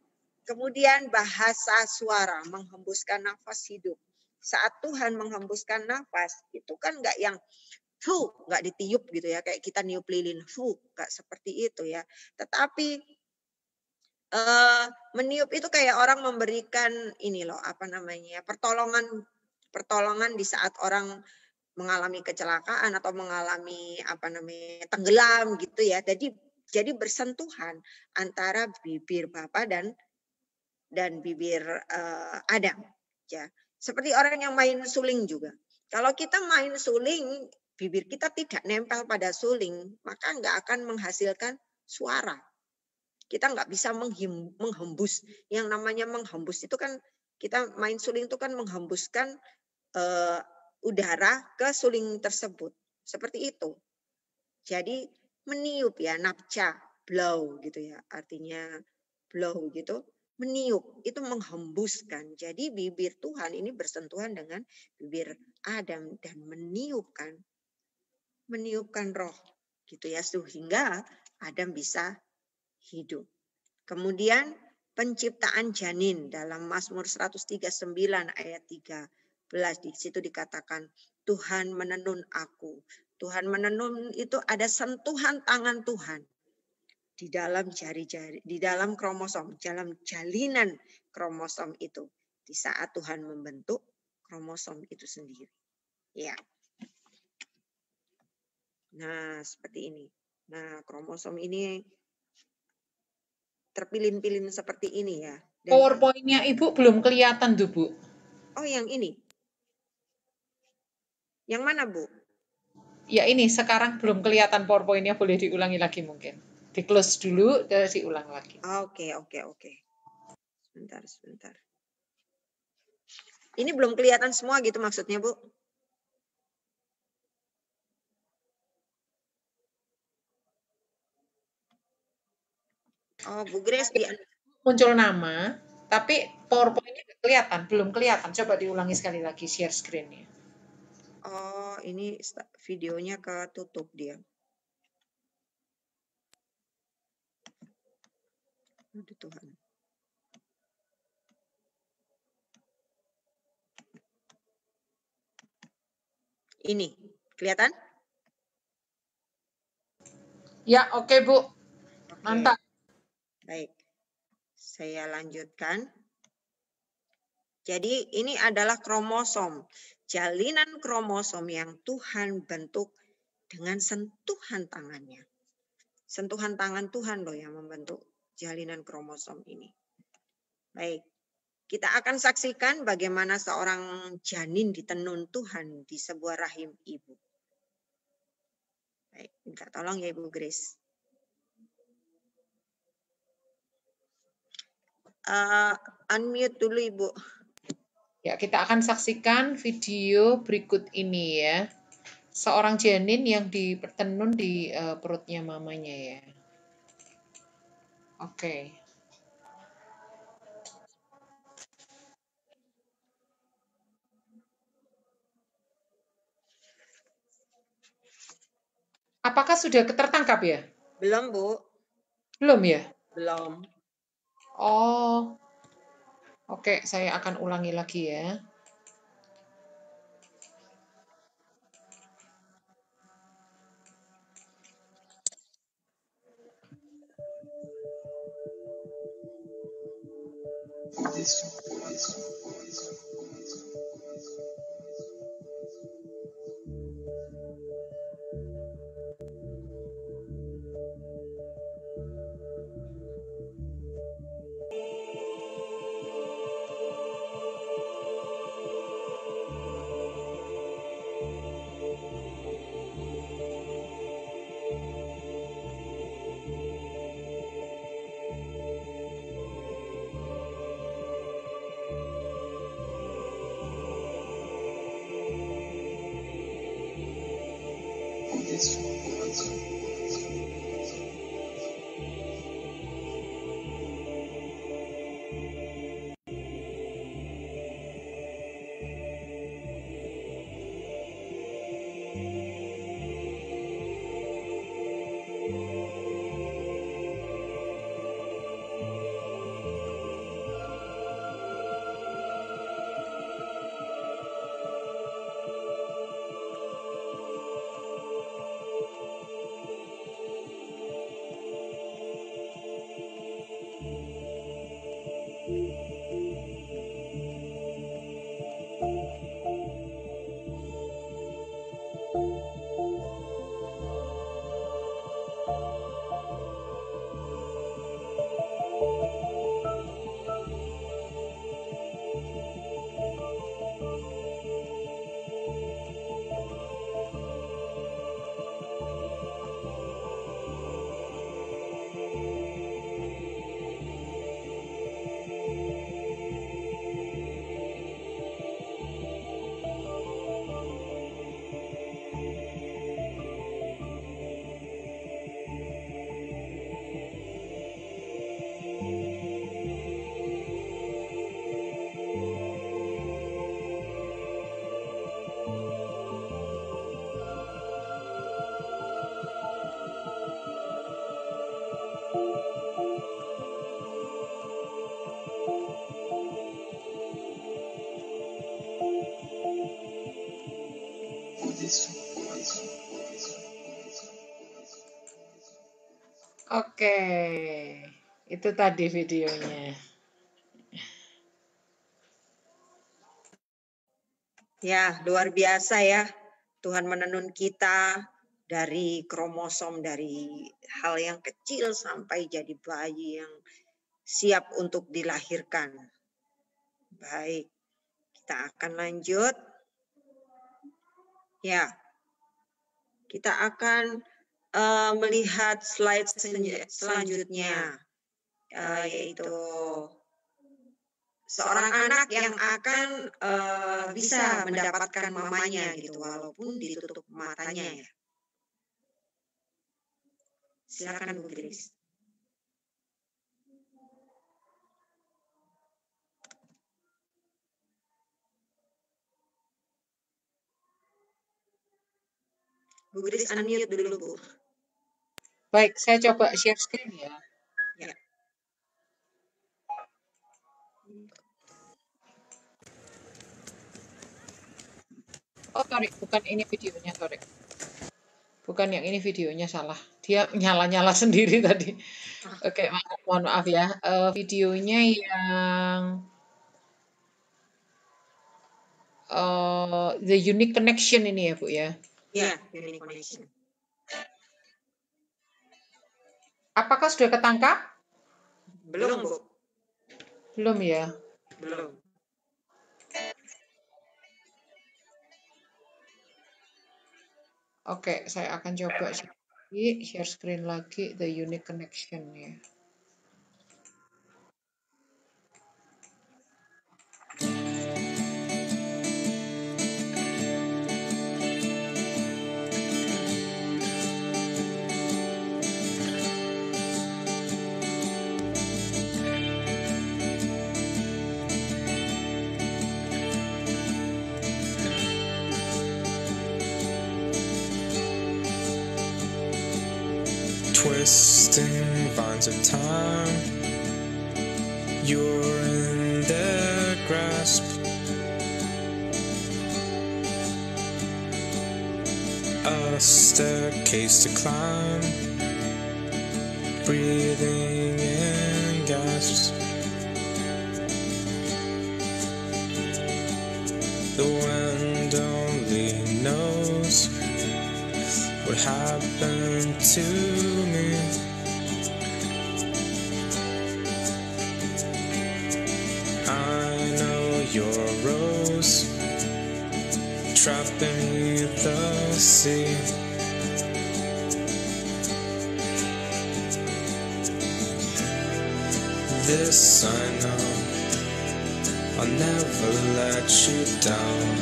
kemudian bahasa suara, menghembuskan nafas hidup. Saat Tuhan menghembuskan nafas, itu kan enggak yang enggak ditiup gitu ya, kayak kita niup lilin, enggak seperti itu ya. Tetapi meniup itu kayak orang memberikan ini loh, pertolongan di saat orang mengalami kecelakaan atau mengalami tenggelam gitu ya. Jadi bersentuhan antara bibir Bapa dan bibir Adam ya. Seperti orang yang main suling juga. Kalau kita main suling, bibir kita tidak nempel pada suling, maka nggak akan menghasilkan suara. Kita nggak bisa menghembus. Yang namanya menghembus itu kan, kita main suling itu kan menghembuskan udara ke suling tersebut. Seperti itu. Jadi meniup ya, napca, blow gitu ya. Artinya blow gitu, meniup, itu menghembuskan. Jadi bibir Tuhan ini bersentuhan dengan bibir Adam dan meniupkan roh gitu ya, sehingga Adam bisa hidup. Kemudian penciptaan janin dalam Mazmur 139 ayat 13, di situ dikatakan Tuhan menenun aku. Tuhan menenun itu ada sentuhan tangan Tuhan di dalam jari-jari, di dalam kromosom, dalam jalinan kromosom itu. Di saat Tuhan membentuk kromosom itu sendiri. Ya. Nah, seperti ini. Nah, kromosom ini terpilin-pilin seperti ini ya. Dan PowerPoint-nya Ibu belum kelihatan tuh, Bu. oh, yang ini. Yang mana, Bu? Ya ini sekarang belum kelihatan PowerPoint-nya, boleh diulangi lagi mungkin. Di close dulu, terus diulang lagi. Oke. Sebentar. Ini belum kelihatan semua gitu maksudnya, Bu? Oh, Bu Grace muncul nama, tapi PowerPoint-nya nggak kelihatan, belum kelihatan. Coba diulangi sekali lagi share screen-nya. Oh, ini videonya ketutup dia. Aduh Tuhan. Ini, kelihatan? Ya, oke, Bu. Oke. Mantap. Baik. Saya lanjutkan. Jadi ini adalah kromosom. Jalinan kromosom yang Tuhan bentuk dengan sentuhan tangannya. Sentuhan tangan Tuhan loh yang membentuk jalinan kromosom ini. Baik. Kita akan saksikan bagaimana seorang janin ditenun Tuhan di sebuah rahim ibu. Baik, minta tolong ya Ibu Grace. Unmute dulu Ibu. Ya, kita akan saksikan video berikut ini ya. Seorang janin yang ditenun di perutnya mamanya ya. Oke. Apakah sudah tertangkap ya? Belum, Bu. Belum ya? Belum. Oh. Oke, saya akan ulangi lagi ya. Oke, itu tadi videonya. Ya, luar biasa ya. Tuhan menenun kita dari kromosom, dari hal yang kecil sampai jadi bayi yang siap untuk dilahirkan. Baik, kita akan lanjut. Ya, kita akan melihat slide selanjutnya, yaitu seorang anak yang akan bisa mendapatkan mamanya gitu, walaupun ditutup matanya ya. Silakan Bu Grace. Bu Grace unmute dulu Bu. Baik, saya coba share screen ya. Ya. Oh, sorry, bukan ini videonya, sorry. Bukan yang ini videonya, salah. Dia nyala-nyala sendiri tadi. Oke, mohon maaf ya. Videonya yang The Unique Connection ini ya, Bu ya. Ya, Unique Connection. Apakah sudah ketangkap? Belum Bu. Belum ya. Belum. Oke, saya akan coba share screen lagi The Unique Connection ya. Twisting vines of time, you're in their grasp. A staircase to climb, breathing in gasps. The wind only knows what happened to me. I know you're a rose trapped beneath the sea. This I know, I'll never let you down.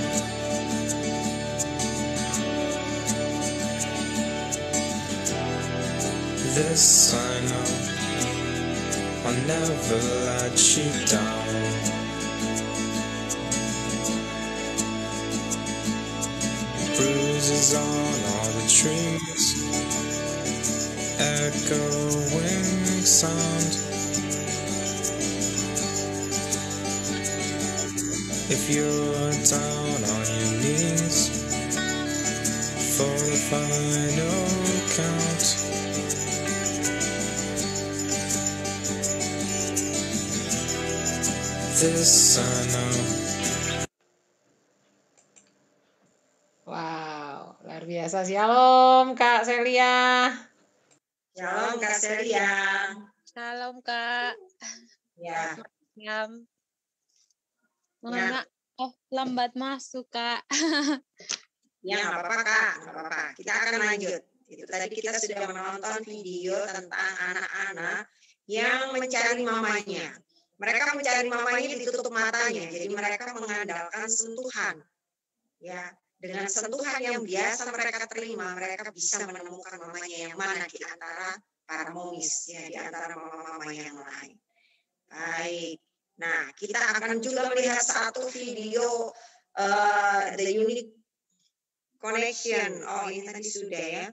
This I know, I'll never let you down. Bruises on all the trees, echoing sound. If you're down on your knees for the final count, this I know. Wow, luar biasa. Shalom Kak Celia. Shalom Kak Celia. Salam Kak. Ya. Jam. Mana? Oh, lambat masuk Kak. Ya, nggak apa-apa Kak, nggak apa-apa. Kita akan lanjut. Itu tadi kita sudah menonton video tentang anak-anak yang mencari mamanya. Mereka mencari mamanya ditutup matanya, jadi mereka mengandalkan sentuhan. Ya, dengan sentuhan yang biasa mereka terima, mereka bisa menemukan mamanya yang mana di antara para momis, ya, di antara mama-mama yang lain. Baik. Nah, kita akan juga melihat satu video The Unique Connection. Oh, ini tadi sudah ya.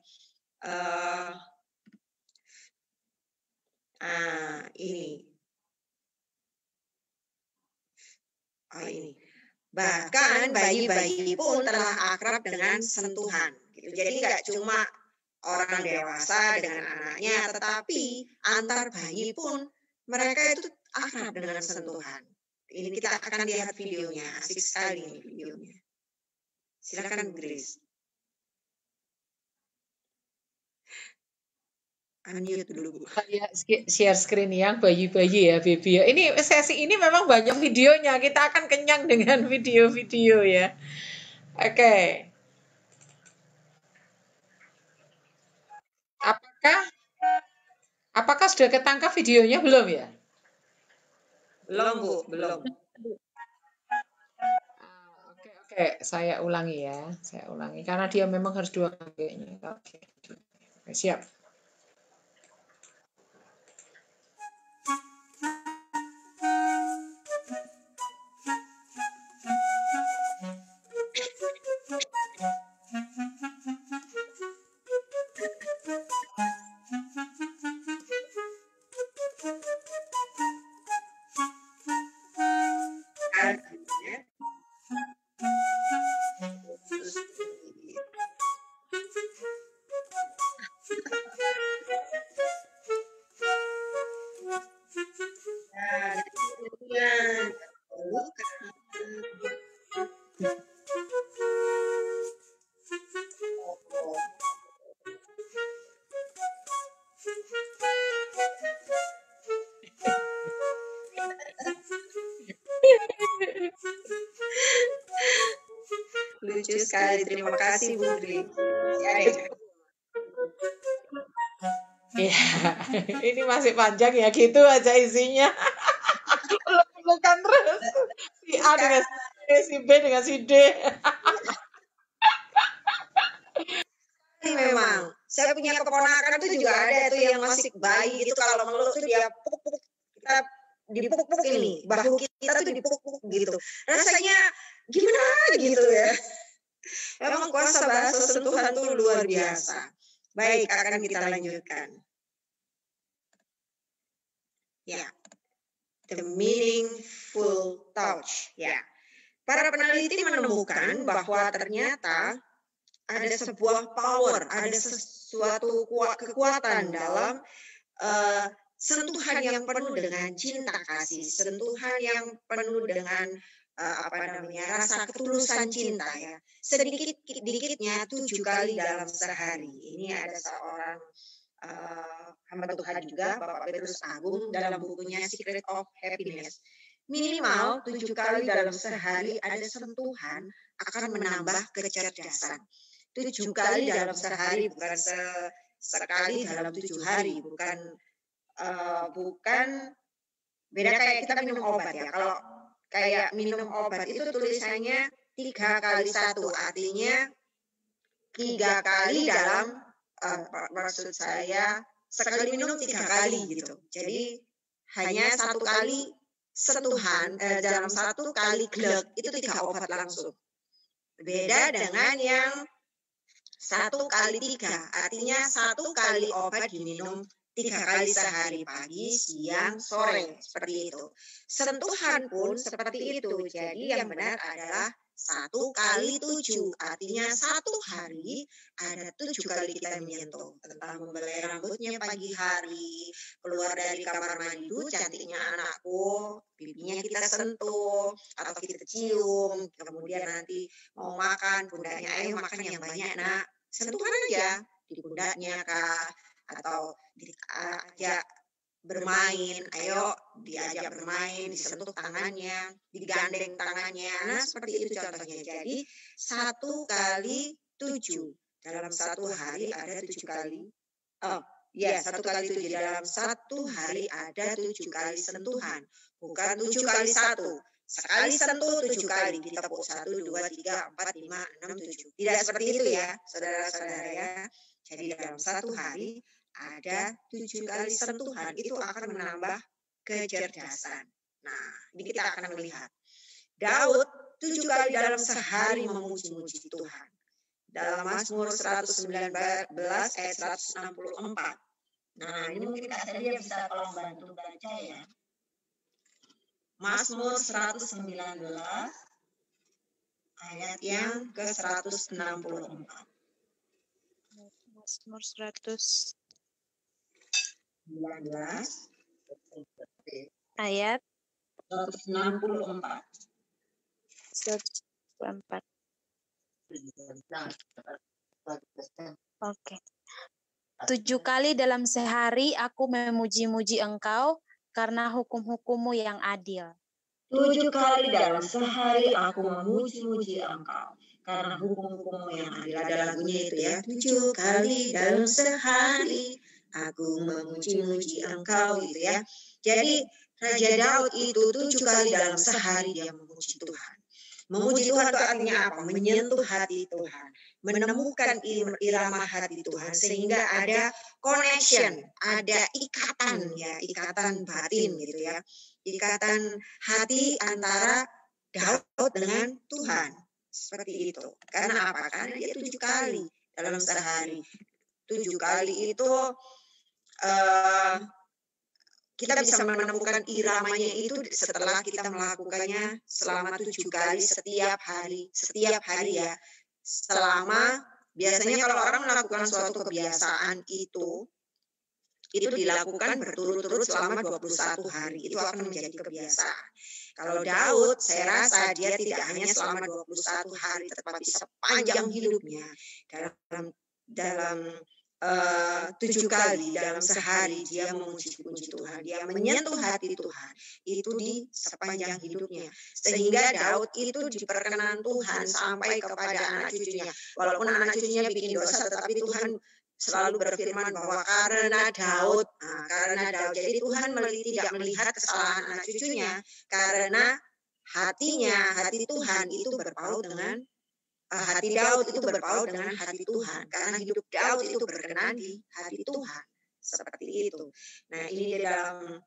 Ini. Oh, ini. Bahkan bayi-bayi pun telah akrab dengan sentuhan. Gitu. Jadi nggak cuma orang dewasa dengan anaknya, tetapi antar bayi pun mereka itu akrab dengan sentuhan. Ini kita akan lihat videonya, asik sekali ini videonya. Silakan Grace. Unmute dulu, Bu. Saya share screen yang bayi-bayi ya, baby ya. Ini sesi ini memang banyak videonya. Kita akan kenyang dengan video-video ya. Oke. Apakah sudah ketangkap videonya belum ya? Belum, Bu, belum. Oke, saya ulangi ya. Saya ulangi karena dia memang harus 2 kali. Oke, siap. Lucu sekali, terima kasih Bu Dri. Iya, ini masih panjang ya, gitu aja isinya. Pelukan terus. Si A dengan si B, si B dengan si D. Memang, saya punya keponakan itu juga ada tuh yang masih bayi gitu, kalau meluk tuh dia puk-puk, kita dipuk-puk ini, bahu kita tuh dipuk-puk gitu. Rasanya gimana gitu ya. Memang kuasa bahasa sentuhan tuh luar biasa. Baik, akan kita lanjutkan. Ya, the meaningful touch. Ya, para peneliti menemukan bahwa ternyata ada sebuah power, ada sesuatu kekuatan dalam sentuhan yang penuh dengan cinta kasih, sentuhan yang penuh dengan rasa ketulusan cinta ya. Sedikit-dikitnya 7 kali dalam sehari. Ini ada seorang hamba Tuhan juga, Bapak Petrus Agung, dalam bukunya Secret of Happiness. Minimal 7 kali dalam sehari ada sentuhan akan menambah kecerdasan. 7 kali dalam sehari, bukan sekali dalam 7 hari, bukan beda kayak kita minum obat ya. Kalau kayak minum obat itu tulisannya 3 kali 1, artinya 3 kali dalam maksud saya sekali minum 3 kali gitu. Jadi hanya 1 kali sentuhan dalam 1 kali glek itu 3 obat langsung. Beda dengan yang 1 kali 3, artinya 1 kali obat diminum 3 kali sehari, pagi, siang, sore, seperti itu. Sentuhan pun seperti itu. Jadi yang benar adalah 1 kali 7, artinya 1 hari ada 7 kali kita menyentuh. Entah membelai rambutnya pagi hari, keluar dari kamar mandi, cantiknya anakku, pipinya kita sentuh, atau kita cium, kemudian nanti mau makan, pundaknya, ayo makan yang banyak nak, sentuhan aja, di pundaknya kah, atau diajak bermain, ayo diajak bermain, disentuh tangannya, digandeng tangannya, nah seperti itu contohnya. Jadi 1 kali 7 dalam 1 hari ada 7 kali, 1 kali 7 dalam 1 hari ada 7 kali sentuhan, bukan 7 kali 1. Sekali sentuh 7 kali, ditepuk 1, 2, 3, 4, 5, 6, 7. Tidak seperti itu ya, saudara-saudara ya. Jadi dalam 1 hari ada 7 kali sentuhan, itu akan menambah kecerdasan. Nah, ini kita akan melihat. Daud 7 kali dalam sehari memuji-muji Tuhan. Dalam Mazmur 119 ayat 164. Nah, ini mungkin Kak Celia bisa tolong bantu baca ya. Mazmur 119 ayat yang ke-164. Mazmur 100 19 ayat 164. 104. Oke. 7 kali dalam sehari aku memuji-muji Engkau karena hukum-hukum-Mu yang adil. 7 kali dalam sehari aku memuji-muji Engkau karena hukum-hukum-Mu yang adil. Ada lagunya itu ya. 7 kali dalam sehari aku memuji-muji Engkau gitu ya. Jadi Raja Daud itu 7 kali dalam sehari dia memuji Tuhan. Memuji Tuhan itu artinya apa? Menyentuh hati Tuhan, menemukan irama hati Tuhan sehingga ada connection, ada ikatan ya, ikatan batin gitu ya. Ikatan hati antara Daud dengan Tuhan. Seperti itu. Karena apa? Karena dia 7 kali dalam sehari. 7 kali itu kita bisa menemukan iramanya itu setelah kita melakukannya selama 7 kali setiap hari ya. Selama biasanya kalau orang melakukan suatu kebiasaan itu dilakukan berturut-turut selama 21 hari. Itu akan menjadi kebiasaan. Kalau Daud, saya rasa dia tidak hanya selama 21 hari, tetapi sepanjang hidupnya dalam 7 kali dalam sehari dia memuji-puji Tuhan, dia menyentuh hati Tuhan itu di sepanjang hidupnya, sehingga Daud itu diperkenan Tuhan sampai kepada anak cucunya. Walaupun anak cucunya bikin dosa, tetapi Tuhan selalu berfirman bahwa karena Daud, jadi Tuhan tidak melihat kesalahan anak cucunya, karena hati Tuhan itu berpaut dengan hati Daud itu berpaut dengan hati Tuhan, karena hidup Daud itu berkenan di hati Tuhan. Seperti itu. Nah, ini di dalam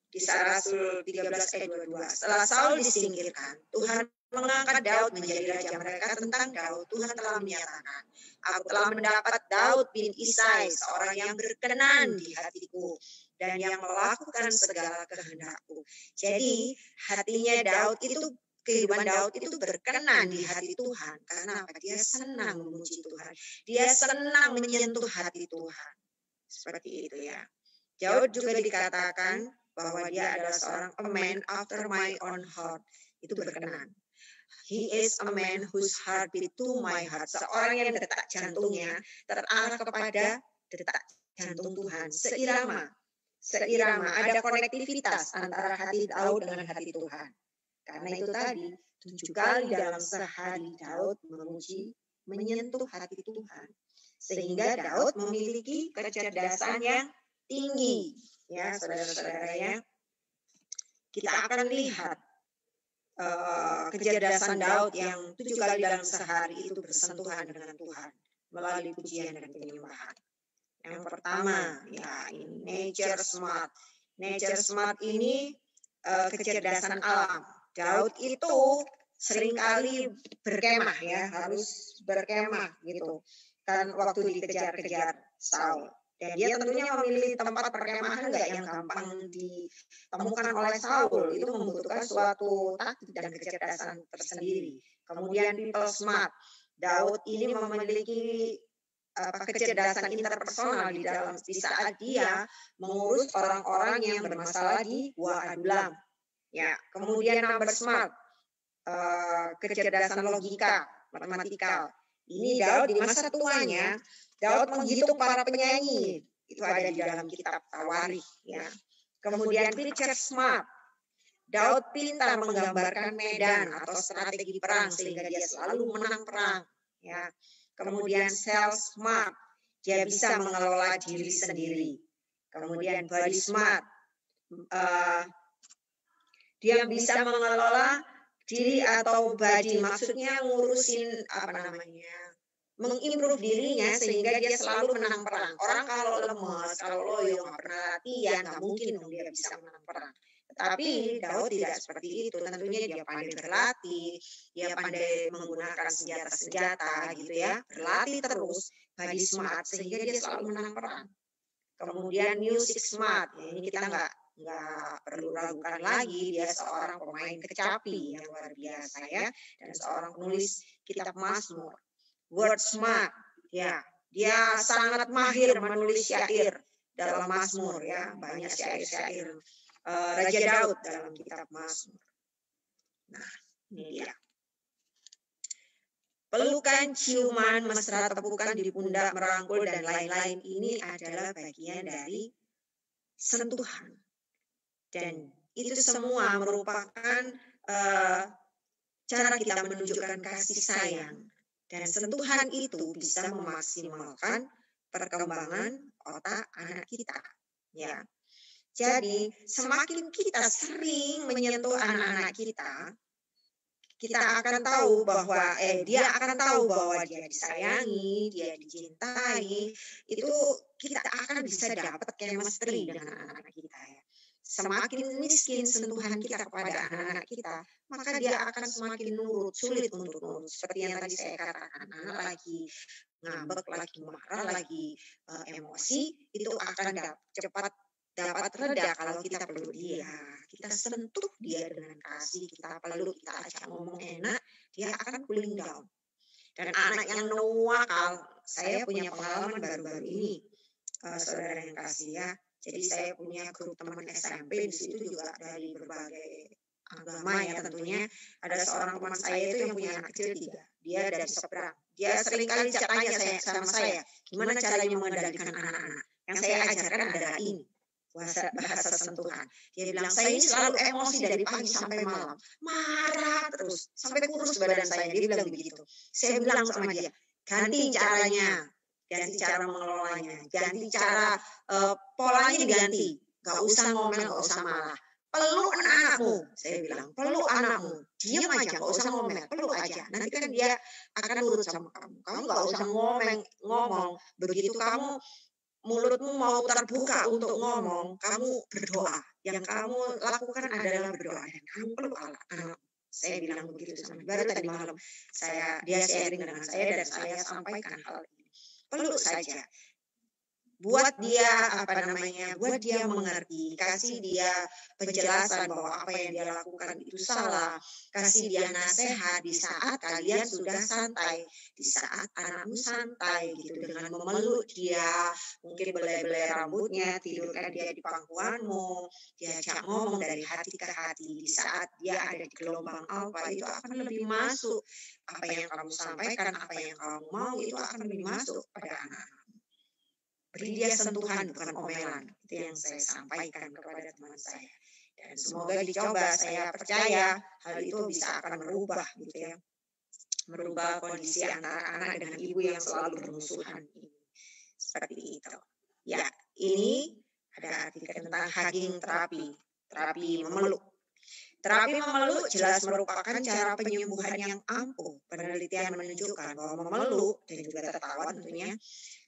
Kisah Rasul 13 ayat 22. Setelah Saul disingkirkan, Tuhan mengangkat Daud menjadi raja mereka. Tentang Daud, Tuhan telah menyatakan, aku telah mendapat Daud bin Isai, seorang yang berkenan di hatiku dan yang melakukan segala kehendakku. Jadi, hatinya Daud itu, kehidupan Daud itu berkenan di hati Tuhan. Karena apa? Dia senang memuji Tuhan. Dia senang menyentuh hati Tuhan. Seperti itu ya. Daud juga dikatakan bahwa dia adalah seorang a man after my own heart. Itu berkenan. He is a man whose heart beat to my heart. Seorang yang detak jantungnya terarah kepada detak jantung Tuhan. Seirama. Ada konektivitas antara hati Daud dengan hati Tuhan. Karena itu tadi, 7 kali dalam sehari Daud menyentuh hati Tuhan. Sehingga Daud memiliki kecerdasan yang tinggi. Ya, saudara-saudara ya. Kita akan lihat kecerdasan Daud yang 7 kali dalam sehari itu bersentuhan dengan Tuhan melalui pujian dan penyembahan. Yang pertama, ya ini nature smart. Nature smart ini kecerdasan alam. Daud itu seringkali berkemah ya, harus berkemah gitu. Kan waktu dikejar-kejar Saul. Dan dia tentunya memilih tempat perkemahan enggak yang gampang ditemukan oleh Saul. Itu membutuhkan suatu taktik dan kecerdasan tersendiri. Kemudian people smart. Daud ini memiliki kecerdasan interpersonal di saat dia mengurus orang-orang yang bermasalah di Gua Adulam. Ya, kemudian number smart, kecerdasan logika, matematikal. Ini Daud di masa tuanya, Daud menghitung para penyanyi. Itu ada di dalam kitab Tawarikh. Ya. Kemudian picture smart, Daud pintar menggambarkan medan atau strategi perang sehingga dia selalu menang perang. Ya. Kemudian self smart, dia bisa mengelola diri sendiri. Kemudian body smart, dia bisa mengelola diri atau body, maksudnya ngurusin mengimprove dirinya sehingga dia selalu menang perang. Orang kalau lemes, kalau loyo, nggak pernah latihan, nggak mungkin dia bisa menang perang. Tetapi Daud tidak seperti itu. Tentunya dia pandai berlatih, dia pandai menggunakan senjata-senjata gitu ya, berlatih terus, body smart sehingga dia selalu menang perang. Kemudian music smart, ya, ini kita nggak perlu ragukan lagi, dia seorang pemain kecapi yang luar biasa ya, dan seorang penulis kitab Mazmur. Word smart, ya, Dia sangat mahir menulis syair dalam Mazmur ya, banyak syair-syair Raja Daud dalam kitab Mazmur. Nah, ini dia. Pelukan, ciuman, mesra, tepukan di pundak, merangkul, dan lain-lain ini adalah bagian dari sentuhan. Dan itu semua merupakan cara kita menunjukkan kasih sayang. Dan sentuhan itu bisa memaksimalkan perkembangan otak anak kita. Ya. Jadi semakin kita sering menyentuh anak-anak kita akan tahu bahwa dia akan tahu bahwa dia disayangi, dia dicintai. Itu kita akan bisa dapat chemistry dengan anak-anak kita ya. Semakin miskin sentuhan kita kepada anak-anak kita, maka dia akan semakin nurut, sulit untuk nurut. Seperti yang tadi saya katakan, anak lagi ngambek, lagi marah, lagi emosi, itu akan cepat dapat reda kalau kita peluk dia, kita sentuh dia dengan kasih, kita peluk, kita ajak ngomong enak, dia akan cooling down. Dan anak yang nakal, saya punya pengalaman baru-baru ini, saudara yang kasih ya. Jadi saya punya grup teman SMP, di situ juga dari berbagai agama ya tentunya. Ada seorang teman saya itu yang punya anak kecil 3, dia dari seberang. Dia seringkali tanya sama saya, gimana caranya mengendalikan anak-anak. Yang saya ajarkan adalah ini. Bahasa sentuhan. Dia bilang, saya ini selalu emosi dari pagi sampai malam. Marah terus. Sampai kurus badan saya. Dia bilang begitu. Saya bilang sama dia, ganti caranya. Ganti cara mengelolanya. Ganti cara polanya diganti. Gak usah ngomel, gak usah marah. Peluk anakmu. Saya bilang, peluk anakmu. Diam aja, gak usah ngomel. Peluk aja. Nanti kan dia akan nurut sama kamu. Kamu gak usah ngomong. Begitu kamu mulutmu mau terbuka untuk ngomong, kamu berdoa. Yang kamu lakukan adalah berdoa. Dan kamu peluk anak. Saya bilang begitu sama dia. Baru tadi malam dia sharing dengan saya dan saya sampaikan hal ini. Peluk saja. Buat dia buat dia mengerti, kasih dia penjelasan bahwa apa yang dia lakukan itu salah, kasih dia nasihat di saat kalian sudah santai, di saat anakmu santai gitu, dengan memeluk dia, mungkin belai-belai rambutnya, tidurkan dia di pangkuanmu, diajak ngomong dari hati ke hati, di saat dia ada di gelombang alfa itu akan lebih masuk apa yang kamu sampaikan, apa yang kamu mau itu akan lebih masuk pada anak-anak. Beri dia sentuhan, bukan omelan. Itu yang saya sampaikan kepada teman saya. Dan semoga dicoba, saya percaya hal itu bisa akan merubah gitu ya. Merubah kondisi anak-anak dengan ibu yang selalu bermusuhan ini. Seperti itu. Ya, ini ada artikel tentang hugging terapi. Terapi memeluk. Terapi memeluk jelas merupakan cara penyembuhan yang ampuh. Penelitian menunjukkan bahwa memeluk dan juga tertawa tentunya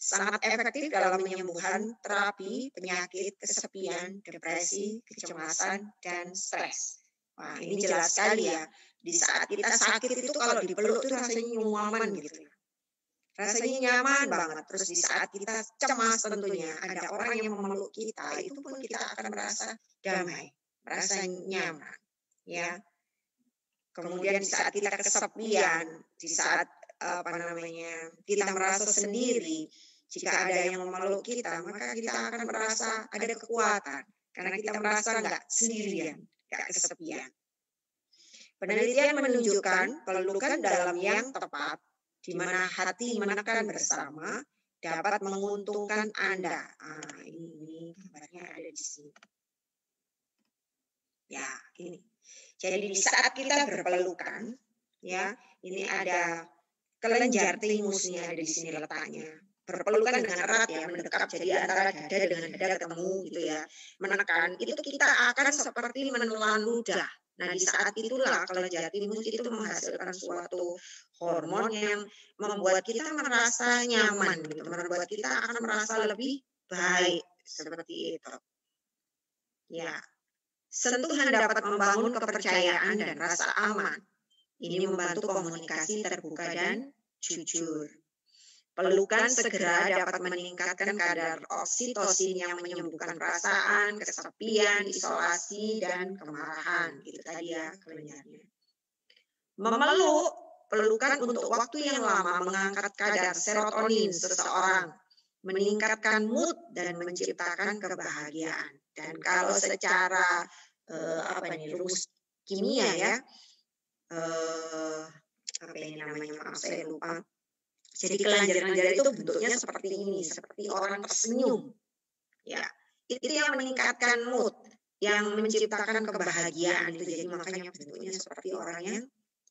sangat efektif dalam penyembuhan terapi penyakit kesepian, depresi, kecemasan, dan stres. Wah, ini jelas sekali ya. Di saat kita sakit itu kalau dipeluk itu rasanya nyaman gitu. Rasanya nyaman banget. Terus di saat kita cemas tentunya ada orang yang memeluk kita, itu pun kita akan merasa damai, merasa nyaman. Ya, kemudian di saat kita kesepian, di saat kita merasa sendiri, jika ada yang memeluk kita, maka kita akan merasa ada kekuatan, karena kita merasa nggak sendirian, nggak kesepian. Penelitian menunjukkan pelukan dalam yang tepat, di mana hati menekan bersama, dapat menguntungkan Anda. Ini gambarnya ada di sini. Ya, ini. Jadi di saat kita berpelukan, ya, ini ada kelenjar timusnya ada di sini letaknya. Berpelukan dengan erat ya, mendekat, jadi antara dada dengan dada ketemu gitu ya, menekan, itu kita akan seperti menelan ludah. Nah di saat itulah kelenjar timus itu menghasilkan suatu hormon yang membuat kita merasa nyaman, gitu, membuat kita akan merasa lebih baik, seperti itu. Ya. Sentuhan dapat membangun kepercayaan dan rasa aman. Ini membantu komunikasi terbuka dan jujur. Pelukan segera dapat meningkatkan kadar oksitosin yang menyembuhkan perasaan, kesepian, isolasi, dan kemarahan. Itu tadi ya kelenjarnya. Memeluk pelukan untuk waktu yang lama mengangkat kadar serotonin seseorang, meningkatkan mood dan menciptakan kebahagiaan. Dan kalau secara rumus kimia ya, apa ini namanya, maaf saya lupa. Jadi kelenjar-kelenjar itu bentuknya seperti ini, seperti orang tersenyum. Ya, itu yang meningkatkan mood, yang menciptakan kebahagiaan itu. Jadi makanya bentuknya seperti orang yang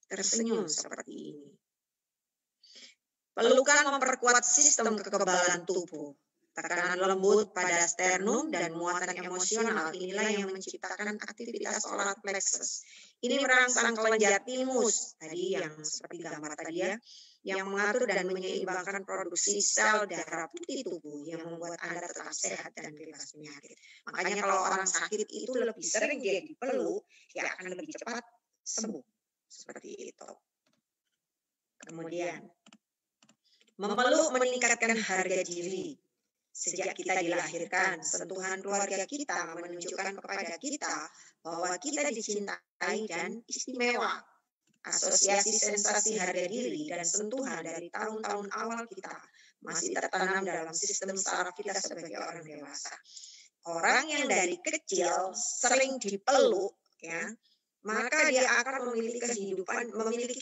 tersenyum seperti ini. Pelukan memperkuat sistem kekebalan tubuh. Tekanan lembut pada sternum dan muatan emosional inilah yang menciptakan aktivitas solar plexus. Ini merangsang kelenjar timus tadi yang seperti gambar tadi ya, yang mengatur dan menyeimbangkan produksi sel darah putih tubuh yang membuat Anda tetap sehat dan bebas penyakit. Makanya kalau orang sakit itu lebih sering dia dipeluk, dia akan lebih cepat sembuh. Seperti itu. Kemudian, memeluk meningkatkan harga diri. Sejak kita dilahirkan, sentuhan keluarga kita menunjukkan kepada kita bahwa kita dicintai dan istimewa. Asosiasi sensasi harga diri dan sentuhan dari tahun-tahun awal kita masih tertanam dalam sistem saraf kita sebagai orang dewasa. Orang yang dari kecil sering dipeluk, ya, maka dia akan memiliki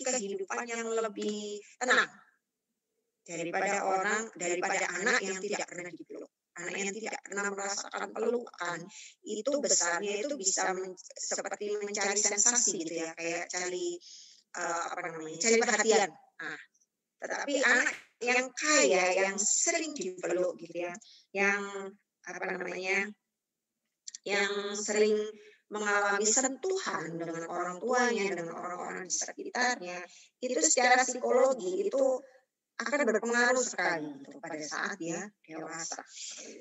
kehidupan yang lebih tenang daripada anak yang tidak pernah dipeluk. Anak yang tidak pernah merasakan pelukan itu besarnya itu bisa seperti mencari sensasi gitu ya, kayak cari cari perhatian. Nah, tetapi anak yang kaya, yang sering dipeluk gitu ya, yang yang sering mengalami sentuhan dengan orang tuanya, dengan orang-orang di sekitarnya, itu secara psikologi itu akan berpengaruh sekali gitu, pada saat dia dewasa,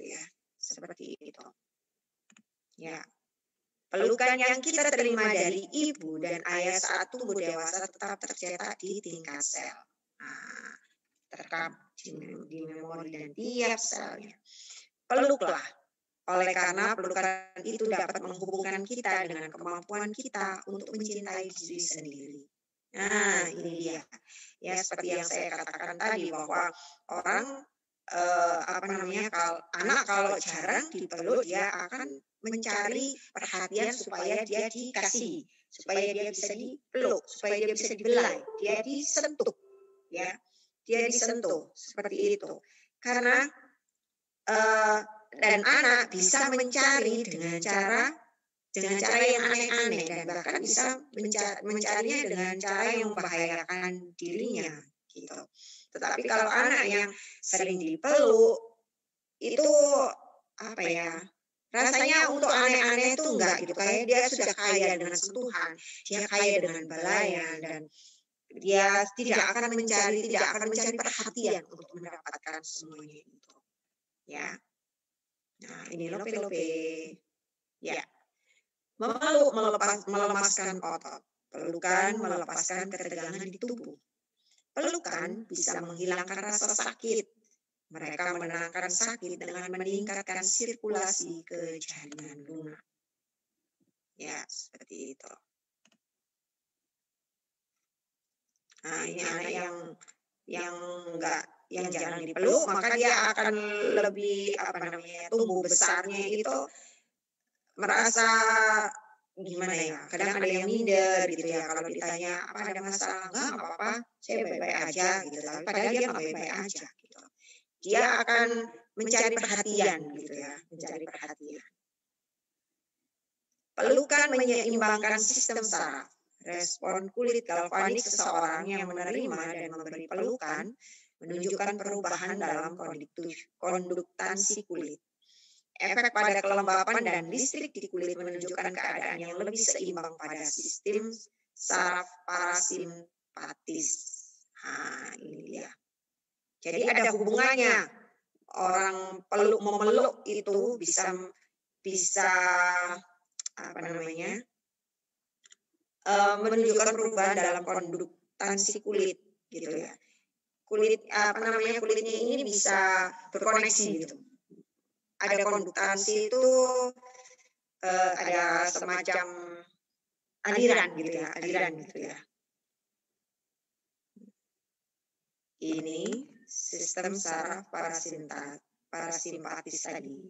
ya, seperti itu. Ya, pelukan yang kita terima dari ibu dan ayah saat tumbuh dewasa tetap tercetak di tingkat sel. Nah, terekam di memori dan tiap selnya. Peluklah, oleh karena pelukan itu dapat menghubungkan kita dengan kemampuan kita untuk mencintai diri sendiri. Nah, ini dia. Ya, seperti yang saya katakan tadi bahwa orang kalau jarang dipeluk dia akan mencari perhatian supaya dia dikasih, supaya dia bisa dipeluk, supaya dia bisa dibelai, dia disentuh, ya. Dia disentuh seperti itu. Karena dan anak bisa mencari dengan cara yang aneh-aneh dan bahkan bisa mencarinya dengan cara yang membahayakan dirinya gitu. Tetapi kalau anak yang sering dipeluk itu rasanya untuk aneh-aneh itu enggak gitu, kayak dia sudah kaya dengan sentuhan, dia kaya dengan belayan, dan dia tidak akan mencari perhatian untuk mendapatkan semuanya itu. Ya. Nah, ini lope-lope. Ya. Memeluk melemaskan otot. Pelukan melepaskan ketegangan di tubuh. Pelukan bisa menghilangkan rasa sakit. Mereka menenangkan sakit dengan meningkatkan sirkulasi ke jaringan lunak. Ya, seperti itu. Nah, ini anak yang jarang dipeluk, maka dia akan lebih tumbuh besarnya itu merasa gimana ya, kadang ada yang minder gitu ya, kalau ditanya apa ada masalah, enggak apa-apa, saya baik-baik aja gitu, tapi padahal dia nggak baik-baik aja gitu. Dia akan mencari perhatian gitu ya, mencari perhatian. Pelukan menyeimbangkan sistem saraf. Respon kulit galvanik seseorang yang menerima dan memberi pelukan menunjukkan perubahan dalam konduktansi kulit. Efek pada kelembapan dan listrik di kulit menunjukkan keadaan yang lebih seimbang pada sistem saraf parasimpatis. Nah, ini dia. Jadi ada hubungannya. Orang memeluk itu bisa menunjukkan perubahan dalam konduktansi kulit gitu ya. Kulitnya ini bisa berkoneksi gitu. Ada konduktansi itu ada semacam aliran gitu ya. Ini sistem saraf parasimpatis tadi.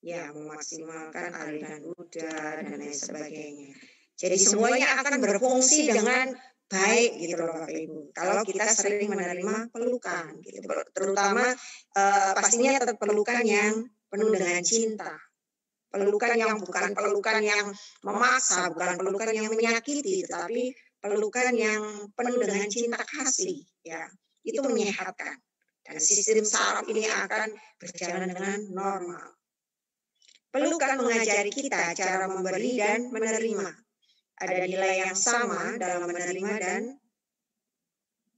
Ya, memaksimalkan aliran udara dan lain sebagainya. Jadi semuanya akan berfungsi dengan baik gitu loh Bapak Ibu. Kalau kita sering menerima pelukan gitu. Terutama pastinya pelukan yang penuh dengan cinta. Pelukan yang bukan pelukan yang memaksa, bukan pelukan yang menyakiti, tetapi pelukan yang penuh dengan cinta kasih, ya. Itu menyehatkan. Dan sistem saraf ini akan berjalan dengan normal. Pelukan mengajari kita cara memberi dan menerima. Ada nilai yang sama dalam menerima dan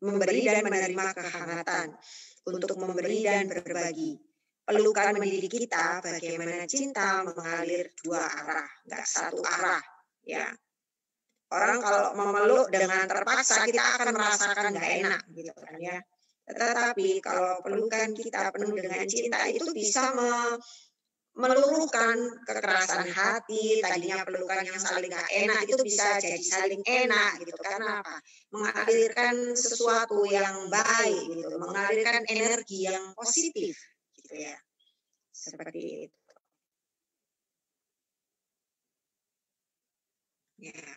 memberi dan menerima kehangatan untuk memberi dan berbagi. Pelukan mendidik kita bagaimana cinta mengalir dua arah, enggak satu arah, ya. Orang kalau memeluk dengan terpaksa kita akan merasakan enggak enak gitu kan ya. Tetapi kalau pelukan kita penuh dengan cinta itu bisa meluruhkan kekerasan hati. Tadinya pelukan yang saling gak enak itu bisa jadi saling enak gitu. Karena apa? Mengalirkan sesuatu yang baik gitu, mengalirkan energi yang positif gitu ya. Seperti itu. Ya.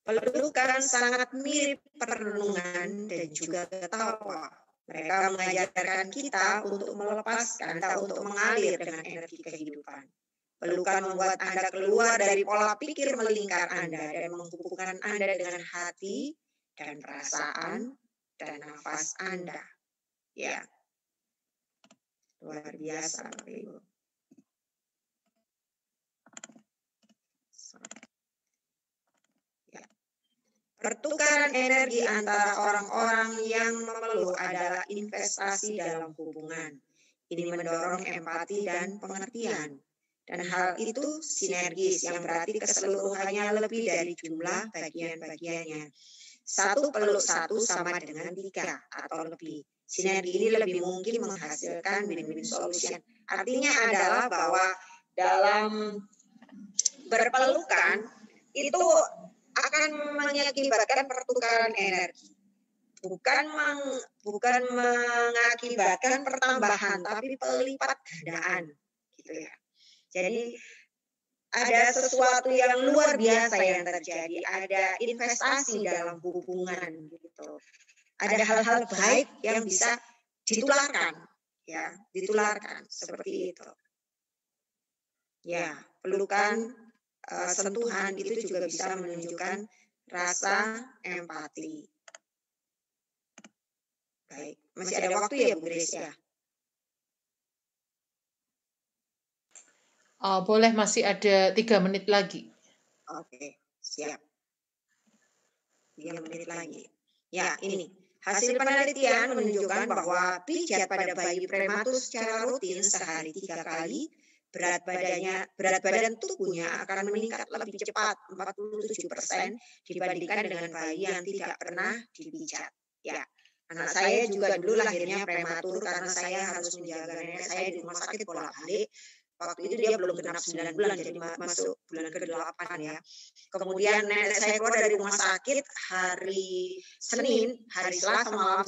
Pelukan sangat mirip perenungan dan juga ketawa. Mereka mengajarkan kita untuk melepaskan atau untuk mengalir dengan energi kehidupan. Pelukan membuat Anda keluar dari pola pikir melingkar Anda dan menghubungkan Anda dengan hati dan perasaan dan nafas Anda. Ya, luar biasa, Bapak Ibu. Pertukaran energi antara orang-orang yang memeluk adalah investasi dalam hubungan. Ini mendorong empati dan pengertian. Dan hal itu sinergis yang berarti keseluruhannya lebih dari jumlah bagian-bagiannya. Satu peluk satu sama dengan 3 atau lebih. Sinergi ini lebih mungkin menghasilkan win-win solution. Artinya adalah bahwa dalam berpelukan itu akan mengakibatkan pertukaran energi, bukan mengakibatkan pertambahan, tapi pelipat gandaan, gitu ya. Jadi ada sesuatu yang luar biasa yang terjadi, ada investasi dalam hubungan, gitu. Ada hal-hal baik yang bisa ditularkan, ya, ditularkan seperti itu. Ya, pelukan. Sentuhan itu juga bisa menunjukkan rasa empati. Baik, masih ada waktu ya Bu Grace ya? Boleh, masih ada 3 menit lagi. Oke, siap. 3 menit lagi. Ya, ini. Hasil penelitian menunjukkan bahwa pijat pada bayi prematur secara rutin sehari 3 kali, berat badan tubuhnya akan meningkat lebih cepat 47% dibandingkan dengan bayi yang tidak pernah dipijat. Ya, anak saya juga dulu lahirnya prematur karena saya harus menjaga nenek saya di rumah sakit bolak-balik. Waktu itu dia belum genap 9 bulan, jadi masuk bulan ke-8 ya. Kemudian nenek saya keluar dari rumah sakit hari Senin, hari Selasa malam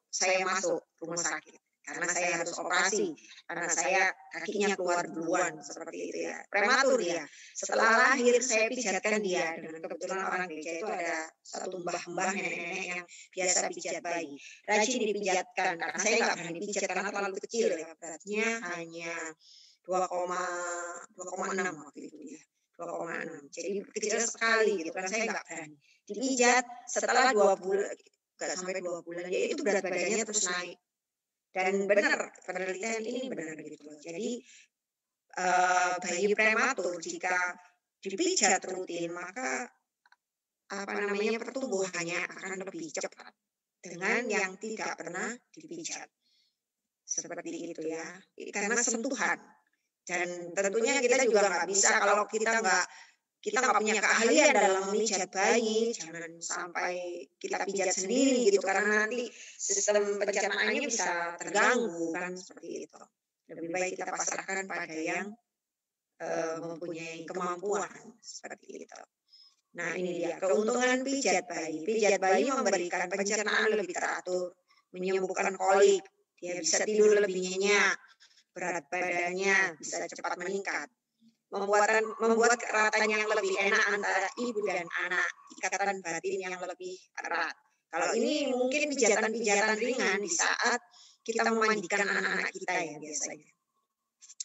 saya masuk rumah sakit. Karena saya harus operasi, karena saya kakinya keluar duluan, seperti itu ya. Prematur dia. Setelah lahir saya pijatkan dia, dengan kebetulan orang gereja itu ada satu mbah-mbah nenek-nenek yang biasa pijat bayi. Rajin dipijatkan, karena saya nggak berani pijat karena terlalu kecil ya. Beratnya hanya 2,6 waktu itu ya. 2,6. Jadi kecil sekali gitu kan, saya nggak berani. Dipijat setelah 2 bulan, nggak sampai 2 bulan, ya itu berat badannya terus naik. Dan benar, penelitian ini benar gitu loh. Jadi bayi prematur jika dipijat rutin maka pertumbuhannya akan lebih cepat dengan yang tidak pernah dipijat. Seperti itu ya. Karena sentuhan. Dan tentunya kita juga nggak bisa kalau kita nggak punya keahlian dalam memijat bayi, jangan sampai kita pijat sendiri gitu, karena nanti sistem pencernaannya bisa terganggu kan, seperti itu. Lebih baik kita pasrahkan pada yang mempunyai kemampuan seperti itu. Nah, ini dia keuntungan pijat bayi. Pijat bayi memberikan pencernaan lebih teratur, menyembuhkan kolik, dia bisa tidur lebih nyenyak, berat badannya bisa cepat meningkat, membuat keeratan yang lebih enak antara ibu dan anak, ikatan batin yang lebih erat. Kalau ini mungkin pijatan-pijatan ringan di saat kita memandikan anak-anak kita ya biasanya.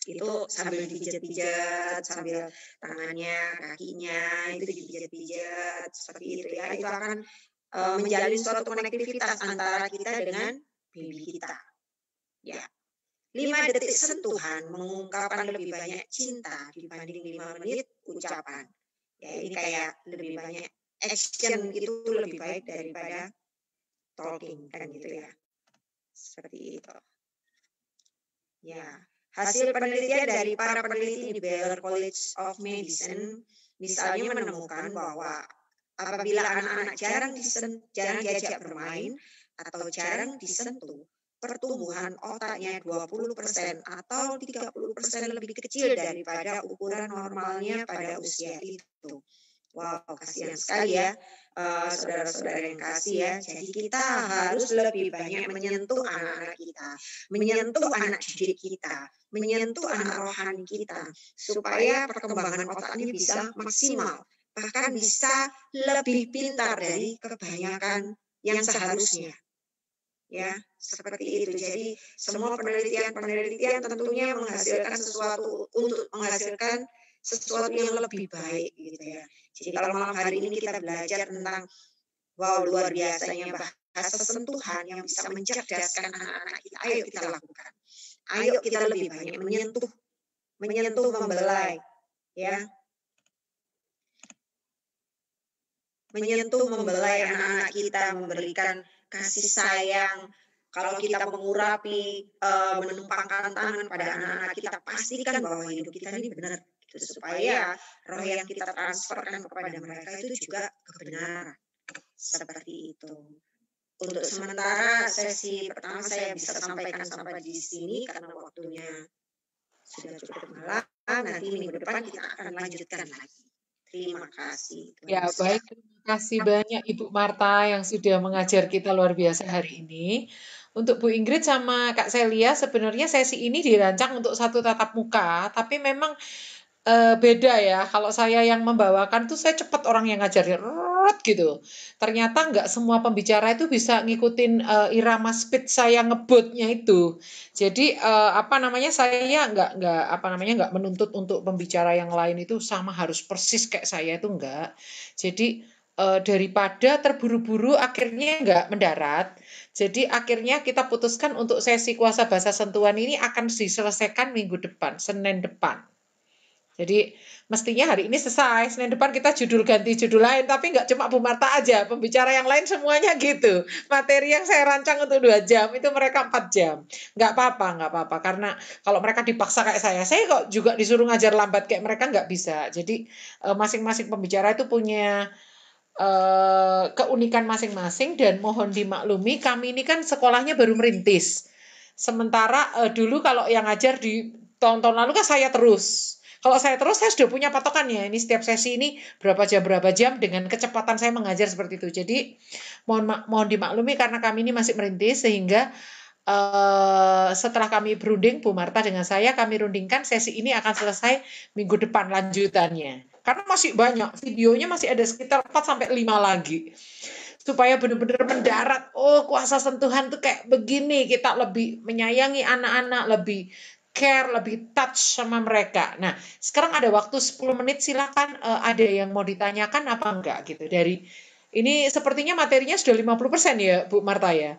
Itu sambil dipijat-pijat, sambil tangannya, kakinya itu dipijat-pijat seperti itu ya. Itu akan menjalin suatu konektivitas antara kita dengan baby kita. Ya. 5 detik sentuhan mengungkapkan lebih banyak cinta dibanding 5 menit ucapan. Ya, ini kayak lebih banyak action itu lebih baik daripada talking kan gitu ya. Seperti itu. Ya. Hasil penelitian dari para peneliti di Baylor College of Medicine misalnya menemukan bahwa apabila anak-anak jarang diajak bermain atau jarang disentuh, pertumbuhan otaknya 20% atau 30% lebih kecil daripada ukuran normalnya pada usia itu. Wow, kasihan sekali ya saudara-saudara yang kasih ya. Jadi kita harus lebih banyak menyentuh anak-anak kita, menyentuh anak didik kita, menyentuh anak rohani kita, supaya perkembangan otaknya bisa maksimal, bahkan bisa lebih pintar dari kebanyakan yang seharusnya. Ya, seperti itu. Jadi semua penelitian tentunya menghasilkan sesuatu yang lebih baik gitu ya. Jadi kalau malam hari ini kita belajar tentang luar biasanya bahasa sentuhan yang bisa mencerdaskan anak-anak kita. Ayo kita lakukan. Ayo kita lebih banyak menyentuh membelai ya. Menyentuh membelai anak-anak kita, memberikan kasih sayang. Kalau kita mengurapi, menumpangkan tangan pada anak-anak kita, pastikan bahwa hidup kita ini benar. Gitu, supaya roh yang kita transferkan kepada mereka itu juga kebenaran. Seperti itu. Untuk sementara sesi pertama saya bisa sampaikan sampai di sini karena waktunya sudah cukup malam. Nanti minggu depan kita akan lanjutkan lagi. Terima kasih. Ya, baik. Terima kasih banyak Ibu Marta yang sudah mengajar kita luar biasa hari ini. Untuk Bu Ingrid sama Kak Celia, sebenarnya sesi ini dirancang untuk satu tatap muka, tapi memang beda ya. Kalau saya yang membawakan tuh saya cepat orang yang ngajarnya gitu. Ternyata nggak semua pembicara itu bisa ngikutin irama speed saya ngebutnya itu. Jadi saya nggak menuntut untuk pembicara yang lain itu sama harus persis kayak saya itu enggak. Jadi daripada terburu-buru akhirnya nggak mendarat. Jadi akhirnya kita putuskan untuk sesi kuasa bahasa sentuhan ini akan diselesaikan minggu depan, Senin depan. Jadi mestinya hari ini selesai, Senin depan kita ganti judul lain, tapi nggak cuma Bu Marta aja, pembicara yang lain semuanya gitu. Materi yang saya rancang untuk 2 jam, itu mereka 4 jam. Nggak apa-apa, karena kalau mereka dipaksa kayak saya kok juga disuruh ngajar lambat kayak mereka nggak bisa. Jadi masing-masing pembicara itu punya keunikan masing-masing dan mohon dimaklumi kami ini kan sekolahnya baru merintis. Sementara dulu kalau yang ngajar di tahun-tahun lalu kan saya terus. Kalau saya terus, saya sudah punya patokannya. Ini setiap sesi ini berapa jam dengan kecepatan saya mengajar seperti itu. Jadi mohon dimaklumi karena kami ini masih merintis sehingga setelah kami berunding, Bu Marta dengan saya, kami rundingkan sesi ini akan selesai minggu depan lanjutannya. Karena masih banyak, videonya masih ada sekitar 4-5 lagi. Supaya benar-benar mendarat, kuasa sentuhan tuh kayak begini, kita lebih menyayangi anak-anak, lebih care, lebih touch sama mereka. Nah, sekarang ada waktu 10 menit, silakan ada yang mau ditanyakan apa enggak gitu. Dari ini sepertinya materinya sudah 50% ya, Bu Marta ya.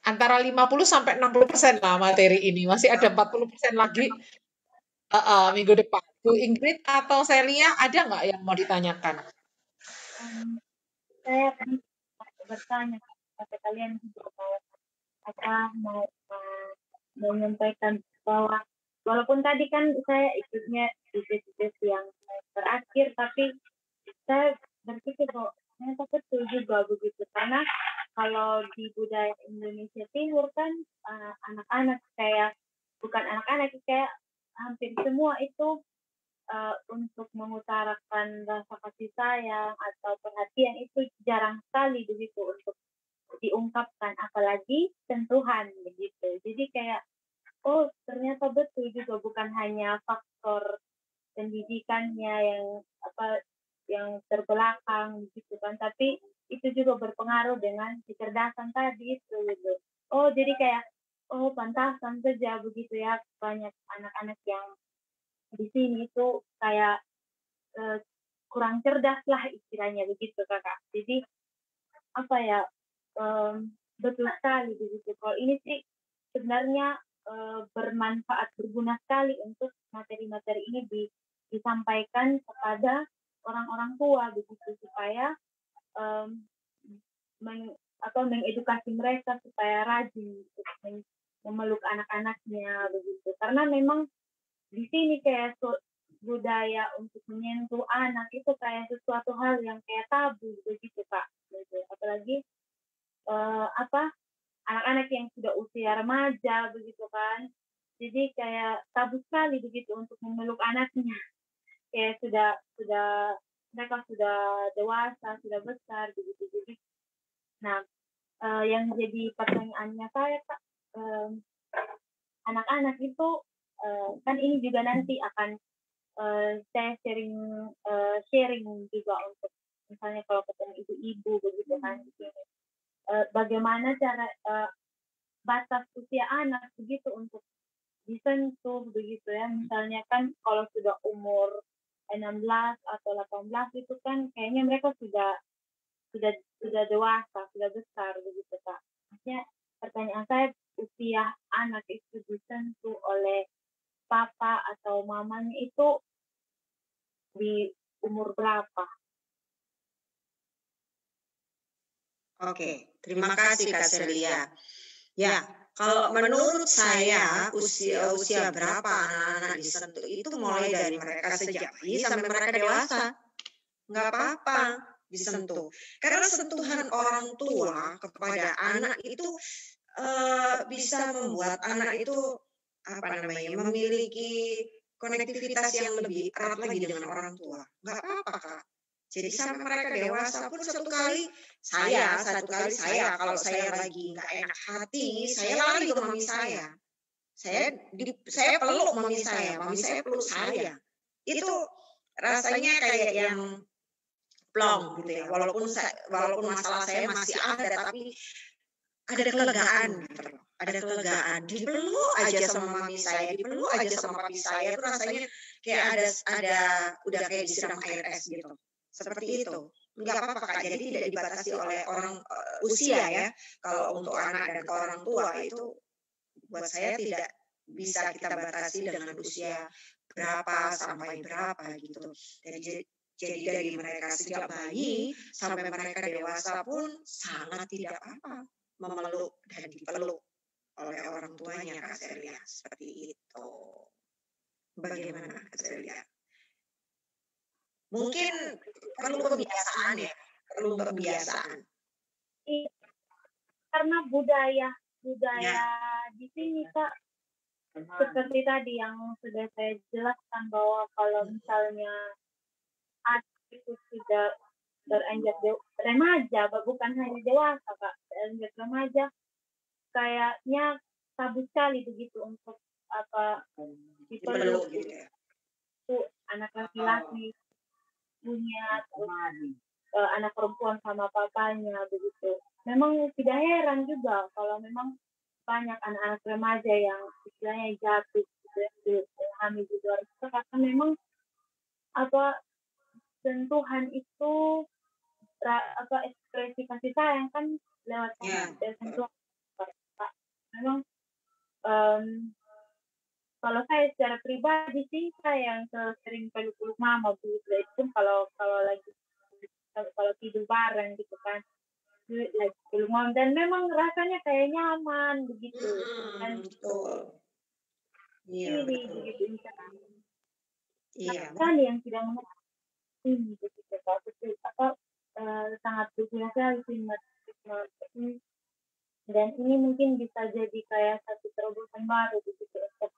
Antara 50 sampai 60% lah materi ini. Masih ada 40% lagi minggu depan. Bu Ingrid atau Celia ada nggak yang mau ditanyakan? Saya akan bertanya kepada kalian mau menyampaikan bahwa walaupun tadi kan saya ikutnya di sesi yang terakhir, tapi saya berpikir bahwa ternyata betul juga begitu, karena kalau di budaya Indonesia Timur kan anak-anak kayak hampir semua itu untuk mengutarakan rasa kasih sayang atau perhatian itu jarang sekali begitu untuk diungkapkan, apalagi sentuhan begitu. Jadi kayak, oh ternyata betul juga bukan hanya faktor pendidikannya yang terbelakang gitu kan, tapi itu juga berpengaruh dengan kecerdasan tadi itu gitu. Oh jadi kayak, oh pantasan saja begitu ya banyak anak-anak yang di sini itu kayak kurang cerdas lah istilahnya begitu kakak. Jadi apa ya, betul sekali begitu. Kalau ini sih sebenarnya bermanfaat, berguna sekali untuk materi-materi ini disampaikan kepada orang-orang tua begitu, supaya mengedukasi mereka supaya rajin memeluk anak-anaknya begitu. Karena memang di sini kayak budaya untuk menyentuh anak itu kayak sesuatu hal yang kayak tabu begitu Kak. Gitu. Apalagi anak-anak yang sudah usia remaja begitu kan. Jadi kayak tabu sekali begitu untuk memeluk anaknya. Kayak mereka sudah dewasa, sudah besar begitu. Jadi nah, yang jadi pertanyaannya saya Kak, anak-anak itu kan ini juga nanti akan saya sharing juga untuk misalnya kalau ketemu ibu-ibu begitu kan di sini. Bagaimana cara batas usia anak begitu untuk disentuh begitu ya. Misalnya kan kalau sudah umur 16 atau 18 itu kan kayaknya mereka sudah dewasa, sudah besar begitu Kak. Maksudnya pertanyaan saya, usia anak itu disentuh oleh papa atau mamanya itu di umur berapa? Oke, terima kasih Kak Celia. Ya, kalau menurut saya usia berapa anak-anak disentuh itu mulai dari mereka sejak bayi sampai mereka dewasa. Nggak apa-apa disentuh. Karena sentuhan orang tua kepada anak itu bisa membuat anak itu memiliki konektivitas yang lebih erat lagi dengan orang tua. Nggak apa-apa Kak. Jadi sampai mereka dewasa pun satu kali saya kalau saya lagi nggak enak hati, saya lari ke mami saya. Saya peluk mami saya peluk saya. Itu rasanya kayak yang plong gitu ya. Walaupun masalah saya masih ada, tapi ada kelegaan gitu loh. Ada kelegaan. Dipeluk aja sama mami saya, dipeluk aja sama papi saya, itu rasanya kayak ada udah kayak disiram air es gitu. Seperti itu. Enggak apa-apa Kak. Jadi tidak dibatasi oleh orang usia ya. Kalau untuk anak dan orang tua itu buat saya tidak bisa kita batasi dengan usia berapa sampai berapa gitu. Jadi dari mereka sejak bayi sampai mereka dewasa pun sangat tidak apa-apa memeluk dan dipeluk oleh orang tuanya Kak Celia. Seperti itu. Bagaimana Kak Celia? Mungkin perlu kebiasaan ya, perlu kebiasaan. Karena budaya di sini Kak, seperti tadi yang sudah saya jelaskan bahwa kalau misalnya anak itu sudah beranjak remaja, bukan hanya dewasa Kak, beranjak remaja, kayaknya tabu sekali begitu untuk dipeluk gitu ya. Anak laki-laki punya anak perempuan sama papanya begitu. Memang tidak heran juga kalau memang banyak anak-anak remaja yang istilahnya jatuh gitu ya, dipahami di luar itu, karena memang sentuhan itu ekspresi kasih sayang kan lewat sentuhan. Memang kalau saya secara pribadi sih saya yang sering peluk-peluk mama begitu itu kalau tidur bareng gitu kan, lagi peluk mama dan memang rasanya kayak nyaman begitu kan. Iya begitu misalnya. Iya. Sekali yang tidak mengerti begitu betul sangat berguna sekali sih dan ini mungkin bisa jadi kayak satu terobosan baru begitu untuk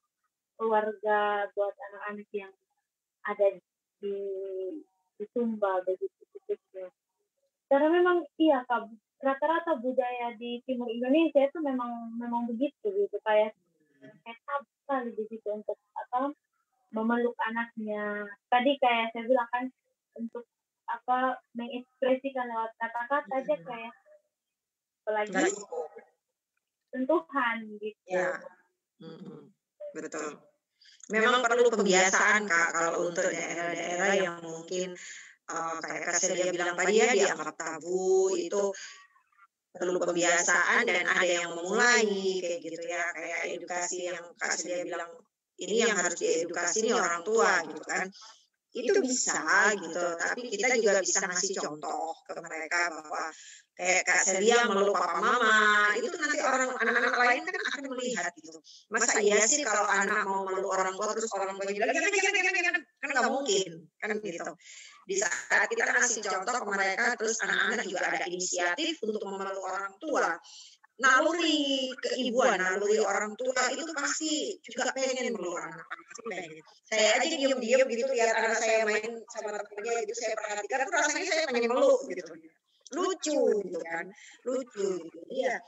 keluarga buat anak-anak yang ada di Sumba begitu khususnya. Karena memang iya Kak, rata-rata budaya di timur Indonesia itu memang begitu gitu, kayak tabu sekali begitu untuk memeluk anaknya. Tadi kayak saya bilang kan, untuk mengekspresikan lewat kata-kata aja kayak apalagi Nggak cukup. sentuhan gitu. Ya. Betul. Memang perlu pembiasaan Kak, kalau untuk daerah-daerah yang mungkin kayak Kak Celia bilang tadi ya, dianggap tabu, itu perlu pembiasaan dan ada yang memulai kayak gitu ya, kayak edukasi yang Kak Celia bilang, ini yang harus diedukasi nih orang tua gitu kan. Itu bisa gitu, tapi kita juga bisa ngasih contoh ke mereka bahwa kayak Kak Celia meluk papa mama, itu nanti anak-anak lain kan akan melihat gitu. Masa iya sih kalau anak mau meluk orang tua terus orang tua bilang kan nggak mungkin kan gitu. Di saat kita ngasih contoh ke mereka, terus anak-anak juga ada inisiatif untuk memeluk orang tua, naluri keibuan, naluri orang tua itu pasti juga pengen meluk anak, pasti pengen. Saya aja diem-diem gitu lihat anak saya main sama temennya gitu, saya perhatikan tuh rasanya saya pengen meluk gitu. Lucu gitu kan, lucu gitu. Iya,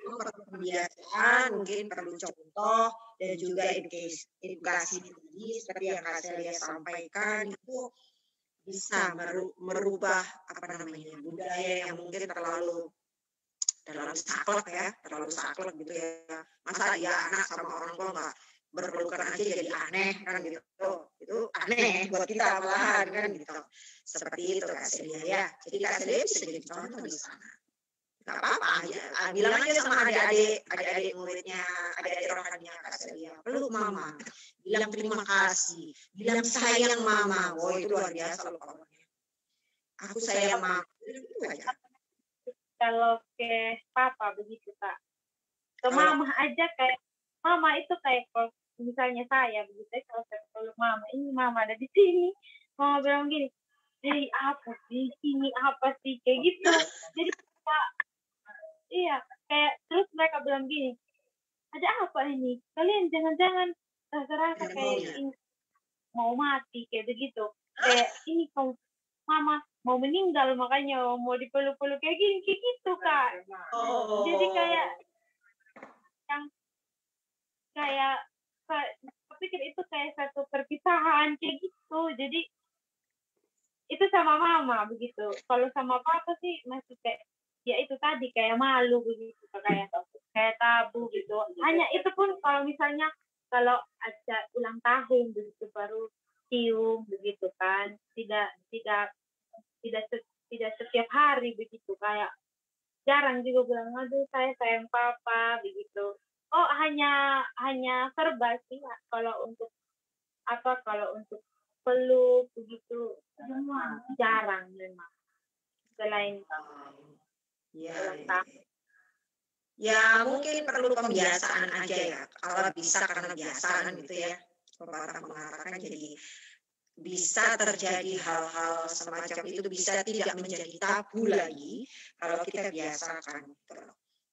perlu pembiasaan, mungkin perlu contoh dan juga edukasi tadi seperti yang Kak Celia sampaikan, itu bisa merubah budaya yang mungkin terlalu saklek gitu ya. Masa ya anak sama orang tua nggak berpelukan aja jadi aneh kan gitu. Itu aneh buat kita malahan kan gitu. Seperti itu Kak Celia ya. Jadi Kak Celia bisa jadi contoh di sana. Nggak apa-apa aja. Bilang aja sama adik-adik muridnya, adik-adik rohaninya Kak Celia. Peluk mama. Bilang terima kasih. Bilang sayang mama. Oh itu luar biasa loh kawannya. Aku sayang mama. Itu aja. Kalau ke papa begitu Kak, ke mama aja kayak mama itu kayak kalau misalnya saya begitu, kalau saya peluk mama, ini mama ada di sini, mama bilang gini, jadi apa sih ini apa sih kayak gitu. Jadi Kak, iya kayak terus mereka bilang gini, ada apa ini, kalian jangan-jangan rasa-rasa kayak ini mau mati kayak begitu, kayak ini kamu mama mau meninggal makanya mau dipeluk-peluk kayak gini kayak gitu Kak. Jadi kayak yang kayak saya pikir itu kayak satu perpisahan kayak gitu. Jadi itu sama mama begitu. Kalau sama papa sih masih kayak ya itu tadi kayak malu begitu, kayak tabu gitu. Hanya itu pun kalau misalnya kalau ada ulang tahun begitu baru cium begitu kan, tidak setiap hari begitu, kayak jarang juga bilang aduh saya sayang papa begitu. Oh hanya verbal sih kalau untuk peluk begitu jarang memang, selain ya mungkin perlu pembiasaan aja ya, kalau bisa karena biasa kan gitu ya, pepatah mengatakan, jadi bisa terjadi hal-hal semacam itu bisa tidak menjadi tabu lagi kalau kita biasakan gitu.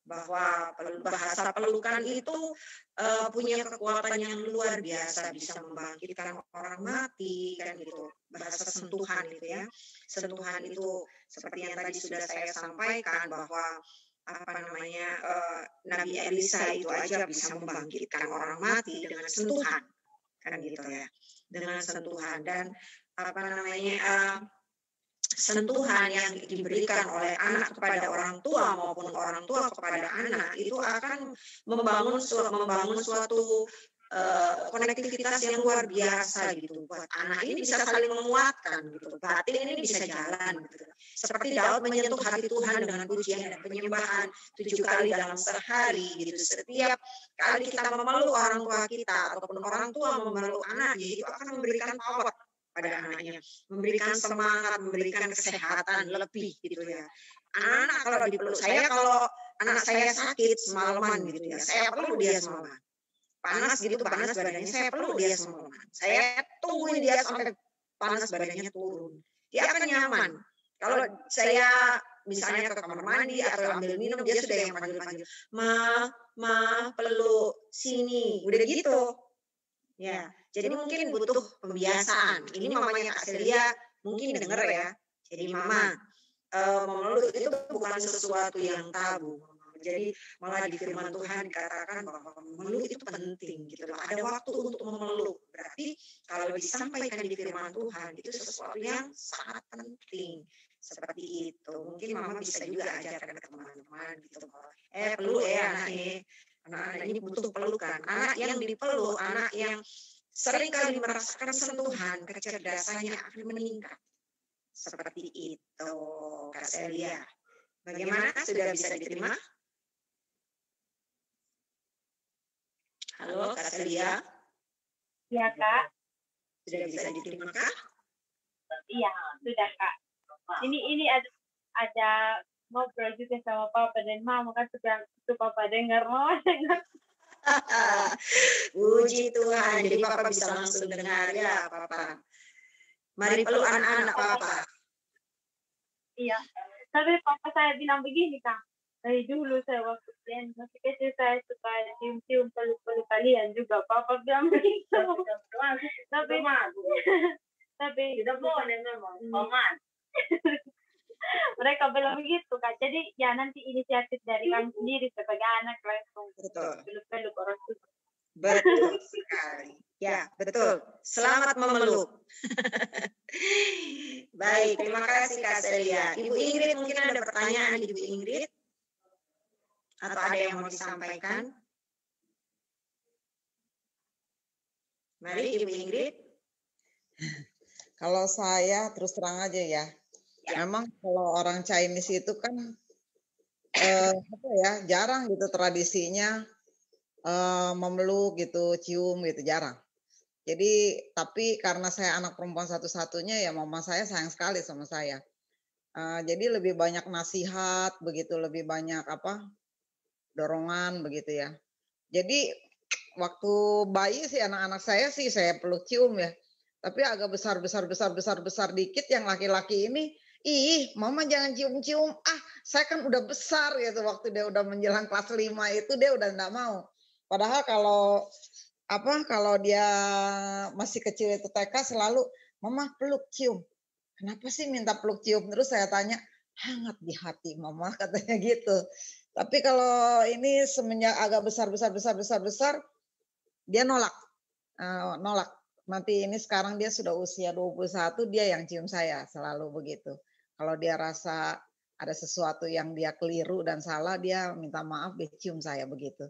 Bahwa bahasa pelukan itu punya kekuatan yang luar biasa, bisa membangkitkan orang mati kan gitu. Bahasa sentuhan itu ya, sentuhan itu seperti yang tadi sudah saya sampaikan bahwa Nabi Elisa itu aja bisa membangkitkan orang mati dengan sentuhan kan gitu ya, dengan sentuhan. Dan sentuhan yang diberikan oleh anak kepada orang tua maupun orang tua kepada anak itu akan membangun suatu konektivitas yang luar biasa gitu. Buat anak ini bisa saling menguatkan gitu, batin ini bisa jalan gitu. Seperti Daud menyentuh hati Tuhan dengan pujian dan penyembahan 7 kali dalam sehari gitu. Setiap kali kita memeluk orang tua kita ataupun orang tua memeluk anaknya, itu akan memberikan power pada anaknya, memberikan semangat, memberikan kesehatan lebih gitu ya. Anak kalau dipeluk, kalau anak saya sakit semalaman gitu ya, saya peluk dia semalaman. Panas gitu, panas badannya, saya peluk dia semalaman. Saya tungguin dia sampai panas badannya turun. Dia akan nyaman. Kalau saya misalnya ke kamar mandi atau ambil minum, dia sudah yang panggil-panggil, ma peluk sini, udah gitu. Ya, Jadi mungkin butuh pembiasaan. Ini mamanya Kak Celia mungkin dengar ya. Jadi mama, memeluk itu bukan sesuatu yang tabu. Jadi malah di firman Tuhan dikatakan bahwa memeluk itu penting gitu loh. Ada waktu untuk memeluk. Berarti kalau disampaikan di firman Tuhan itu sesuatu yang sangat penting. Seperti itu. Mungkin mama bisa juga ajarkan ke teman-teman gitu. Peluk ya anaknya. Anak-anak ini butuh pelukan. Anak yang dipeluk, anak yang sering kali merasakan sentuhan, kecerdasannya akan meningkat. Seperti itu, Kak Celia. Bagaimana? Sudah bisa diterima? Halo, Kak Celia. Iya, Kak. Sudah bisa diterima, Kak? Iya, sudah, Kak. Ini ada ngobrol juga sama Papa dan Mama, kan sudah Papa dengar, Mama dengar. Puji Tuhan, jadi Papa bisa langsung dengar ya, Papa. Mari peluk anak-anak Papa. Iya, tapi Papa saya bilang begini, Kak. Dari dulu saya waktu masih kecil saya suka cium-cium peluk-peluk kalian juga. Papa bilang begitu. Tapi tidak boleh memang. Mereka bilang begitu, Kak. Jadi ya nanti inisiatif dari kami sendiri sebagai anak langsung peluk-peluk orang tua. Betul sekali. Ya, betul. Selamat memeluk. Baik, terima kasih Kak Celia. Ibu Ingrid, mungkin ada pertanyaan Ibu Ingrid? Atau ada yang mau disampaikan? Mari Ibu Ingrid. Kalau saya terus terang aja ya. Memang kalau orang Chinese itu kan jarang gitu tradisinya memeluk gitu, cium gitu, jarang. Jadi tapi karena saya anak perempuan satu-satunya ya mama saya sayang sekali sama saya. Jadi lebih banyak nasihat begitu, lebih banyak dorongan begitu ya. Jadi waktu bayi sih anak-anak saya sih saya peluk cium ya. Tapi agak besar dikit yang laki-laki ini, ih mama jangan cium-cium. Saya kan udah besar gitu, waktu dia udah menjelang kelas 5 itu dia udah enggak mau. Padahal kalau dia masih kecil itu TK selalu mama peluk cium. Kenapa sih minta peluk cium? Terus saya tanya, hangat di hati mama katanya gitu. Tapi kalau ini semenjak agak besar dia nolak. Nanti ini sekarang dia sudah usia 21, dia yang cium saya selalu begitu. Kalau dia rasa ada sesuatu yang dia keliru dan salah, dia minta maaf, dia cium saya begitu.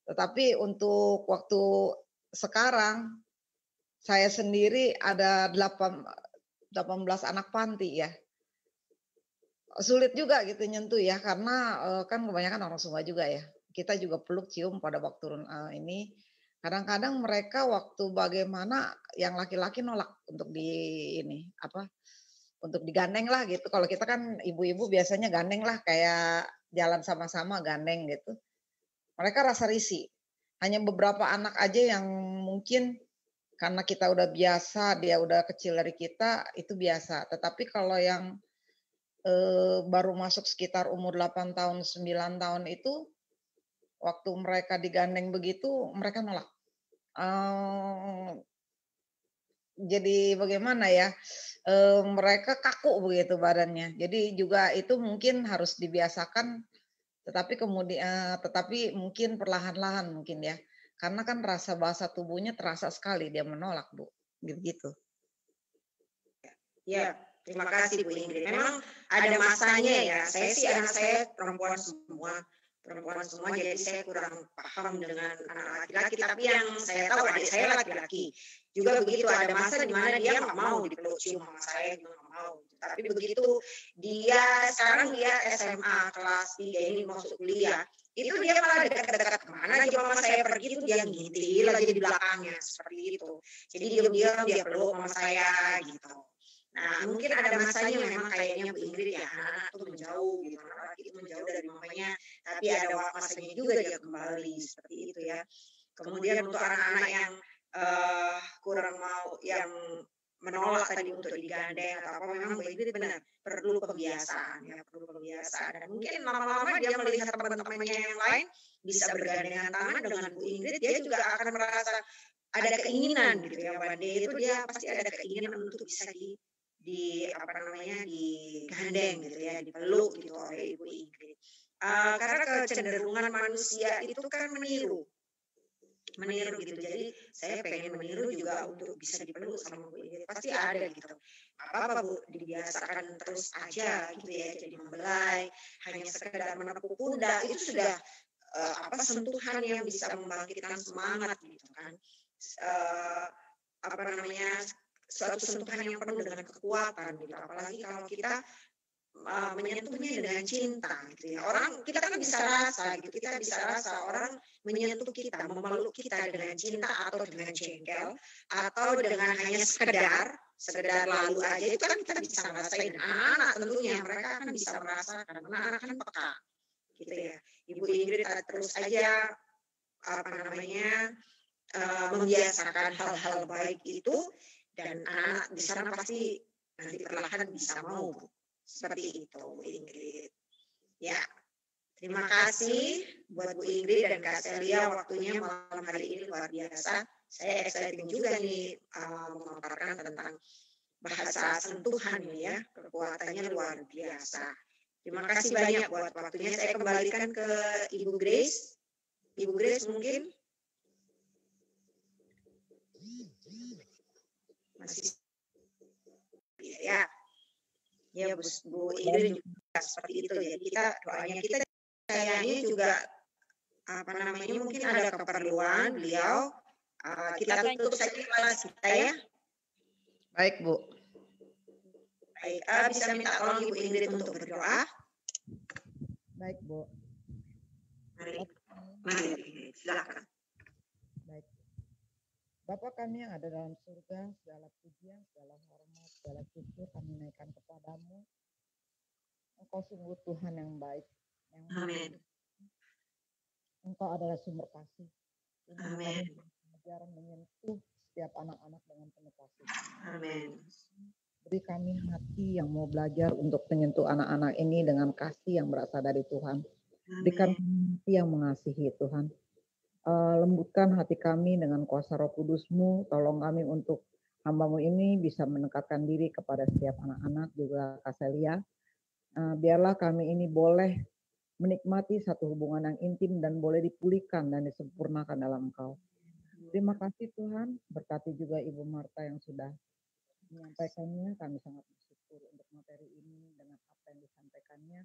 Tetapi untuk waktu sekarang, saya sendiri ada 18 anak panti ya. Sulit juga gitu nyentuh ya, karena kan kebanyakan orang Sumba juga ya. Kita juga peluk cium pada waktu ini. Kadang-kadang mereka waktu bagaimana yang laki-laki nolak untuk untuk digandeng lah gitu. Kalau kita kan ibu-ibu biasanya gandeng lah, kayak jalan sama-sama gandeng gitu. Mereka rasa risih. Hanya beberapa anak aja yang mungkin karena kita udah biasa, dia udah kecil dari kita, itu biasa. Tetapi kalau yang baru masuk sekitar umur 8 tahun, 9 tahun itu, waktu mereka digandeng begitu, mereka nolak. Jadi bagaimana ya, mereka kaku begitu badannya. Jadi juga itu mungkin harus dibiasakan, tetapi mungkin perlahan-lahan mungkin ya. Karena kan rasa bahasa tubuhnya terasa sekali dia menolak, Bu. Gitu. Ya, terima kasih Bu Ingrid. Memang ada masanya ya. Saya sih anak saya perempuan semua, jadi saya kurang paham dengan anak laki-laki. Tapi yang saya tahu adik saya laki-laki. Juga begitu, ada masa di mana dia nggak mau dipeluk cium sama saya, juga nggak mau. Tapi begitu sekarang dia SMA kelas 3 ini masuk kuliah, itu dia malah dekat-dekat kemana aja mama saya pergi itu dia ngintil aja di belakangnya seperti itu. Jadi diam-diam dia peluk mama saya gitu. Nah, mungkin ada masanya memang kayaknya Bu Ingrid ya, anak-anak itu menjauh gitu, anak itu menjauh dari mamanya, tapi ada masanya juga dia kembali seperti itu ya. Kemudian untuk anak-anak yang kurang mau, yang menolak tadi untuk digandeng atau apa, memang Bu Ingrid benar perlu kebiasaan ya, dan mungkin lama-lama dia melihat teman-temannya yang lain bisa bergandengan tangan dengan Bu Ingrid, dia juga akan merasa ada keinginan gitu ya, one day itu dia pasti ada keinginan untuk bisa digandeng gitu ya, dipeluk gitu oleh Ibu Ingrid. Karena kecenderungan manusia itu kan meniru gitu. Jadi saya pengen meniru juga untuk bisa dipeluk sama Bu Ingrid. Pasti ada gitu. Apa Bu, dibiasakan terus aja gitu ya, jadi membelai, hanya sekedar menepuk pundak itu sudah sentuhan yang bisa membangkitkan semangat gitu kan. Suatu sentuhan yang penuh dengan kekuatan gitu. Apalagi kalau kita menyentuhnya dengan cinta gitu ya. Kita kan bisa rasa gitu, kita bisa rasa orang menyentuh kita, memeluk kita dengan cinta atau dengan jengkel atau dengan hanya sekedar lalu aja, itu kan kita bisa ngerasain. Anak-anak tentunya mereka kan bisa merasakan, anak-anak kan peka gitu ya. Ibu Ingrid terus aja membiasakan hal-hal baik itu, dan anak-anak di sana pasti nanti perlahan bisa mau. Seperti itu Bu Ingrid. Ya, terima kasih buat Bu Ingrid dan Kak Celia, waktunya malam hari ini luar biasa. Saya exciting juga nih memaparkan tentang bahasa sentuhan ini ya, kekuatannya luar biasa. Terima kasih banyak buat waktunya. Saya kembalikan ke Ibu Grace. Ibu Grace mungkin masih ya. Ya Bu Ingrid juga seperti itu ya. Doanya kita kayaknya juga mungkin ada keperluan beliau. Kita tutup saja kelas kita ya. Baik Bu. Baik, bisa minta tolong Ibu Ingrid untuk berdoa. Baik Bu. Mari, silakan. Baik. Bapa kami yang ada dalam surga, segala pujian, segala hormat, segala syukur kami naikkan kepadamu. Engkau sungguh Tuhan yang baik. Amin. Engkau adalah sumber kasih. Amin. Ajar menyentuh setiap anak-anak dengan penuh kasih. Amin. Beri kami hati yang mau belajar untuk menyentuh anak-anak ini dengan kasih yang berasal dari Tuhan. Berikan hati yang mengasihi Tuhan. Lembutkan hati kami dengan kuasa Roh Kudus-Mu. Tolong kami untuk hamba-Mu ini bisa mendekatkan diri kepada setiap anak-anak, juga Kak Celia. Biarlah kami ini boleh menikmati satu hubungan yang intim dan boleh dipulihkan dan disempurnakan dalam Engkau. Terima kasih Tuhan. Berkati juga Ibu Marta yang sudah menyampaikannya. Kami sangat bersyukur untuk materi ini dengan apa yang disampaikannya.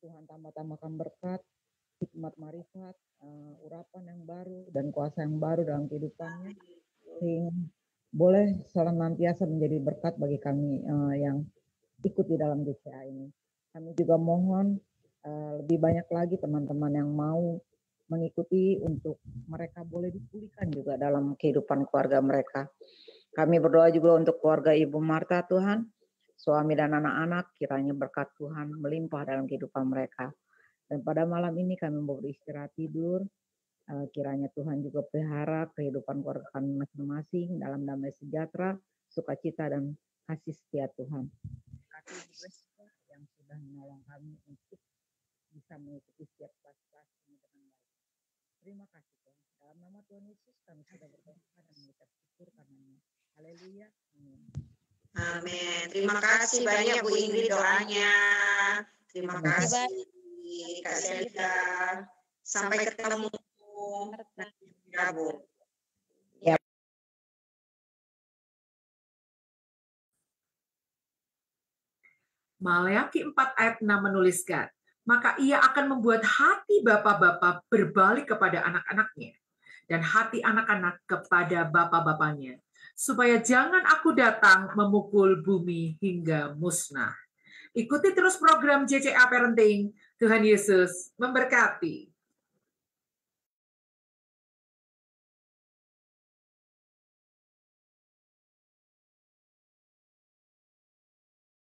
Tuhan tambah-tambahkan berkat, hikmat marifat, urapan yang baru dan kuasa yang baru dalam kehidupannya, sehingga boleh senantiasa menjadi berkat bagi kami yang ikut di dalam JCA ini. Kami juga mohon lebih banyak lagi teman-teman yang mau mengikuti untuk mereka boleh dipulihkan juga dalam kehidupan keluarga mereka. Kami berdoa juga untuk keluarga Ibu Marta Tuhan, suami dan anak-anak, kiranya berkat Tuhan melimpah dalam kehidupan mereka. Dan pada malam ini kami mau beristirahat tidur, kiranya Tuhan juga pelihara kehidupan keluarga kami masing-masing dalam damai sejahtera, sukacita dan kasih setia Tuhan. Kasih yang sudah menolong kami untuk bisa mengikuti setiap kelas-kelas ini dengan baik. Terima kasih Tuhan. Dalam nama Tuhan Yesus kami sudah berdoa dan mengucap syukur karenanya. Haleluya. Amin. Amin. Terima kasih banyak Bu Ingrid doanya. Terima kasih Kak Celia. Sampai ketemu ya Bu. Maleakhi 4 ayat 6 menuliskan, maka ia akan membuat hati bapak-bapak berbalik kepada anak-anaknya, dan hati anak-anak kepada bapak-bapaknya, supaya jangan aku datang memukul bumi hingga musnah. Ikuti terus program JCA Parenting. Tuhan Yesus memberkati.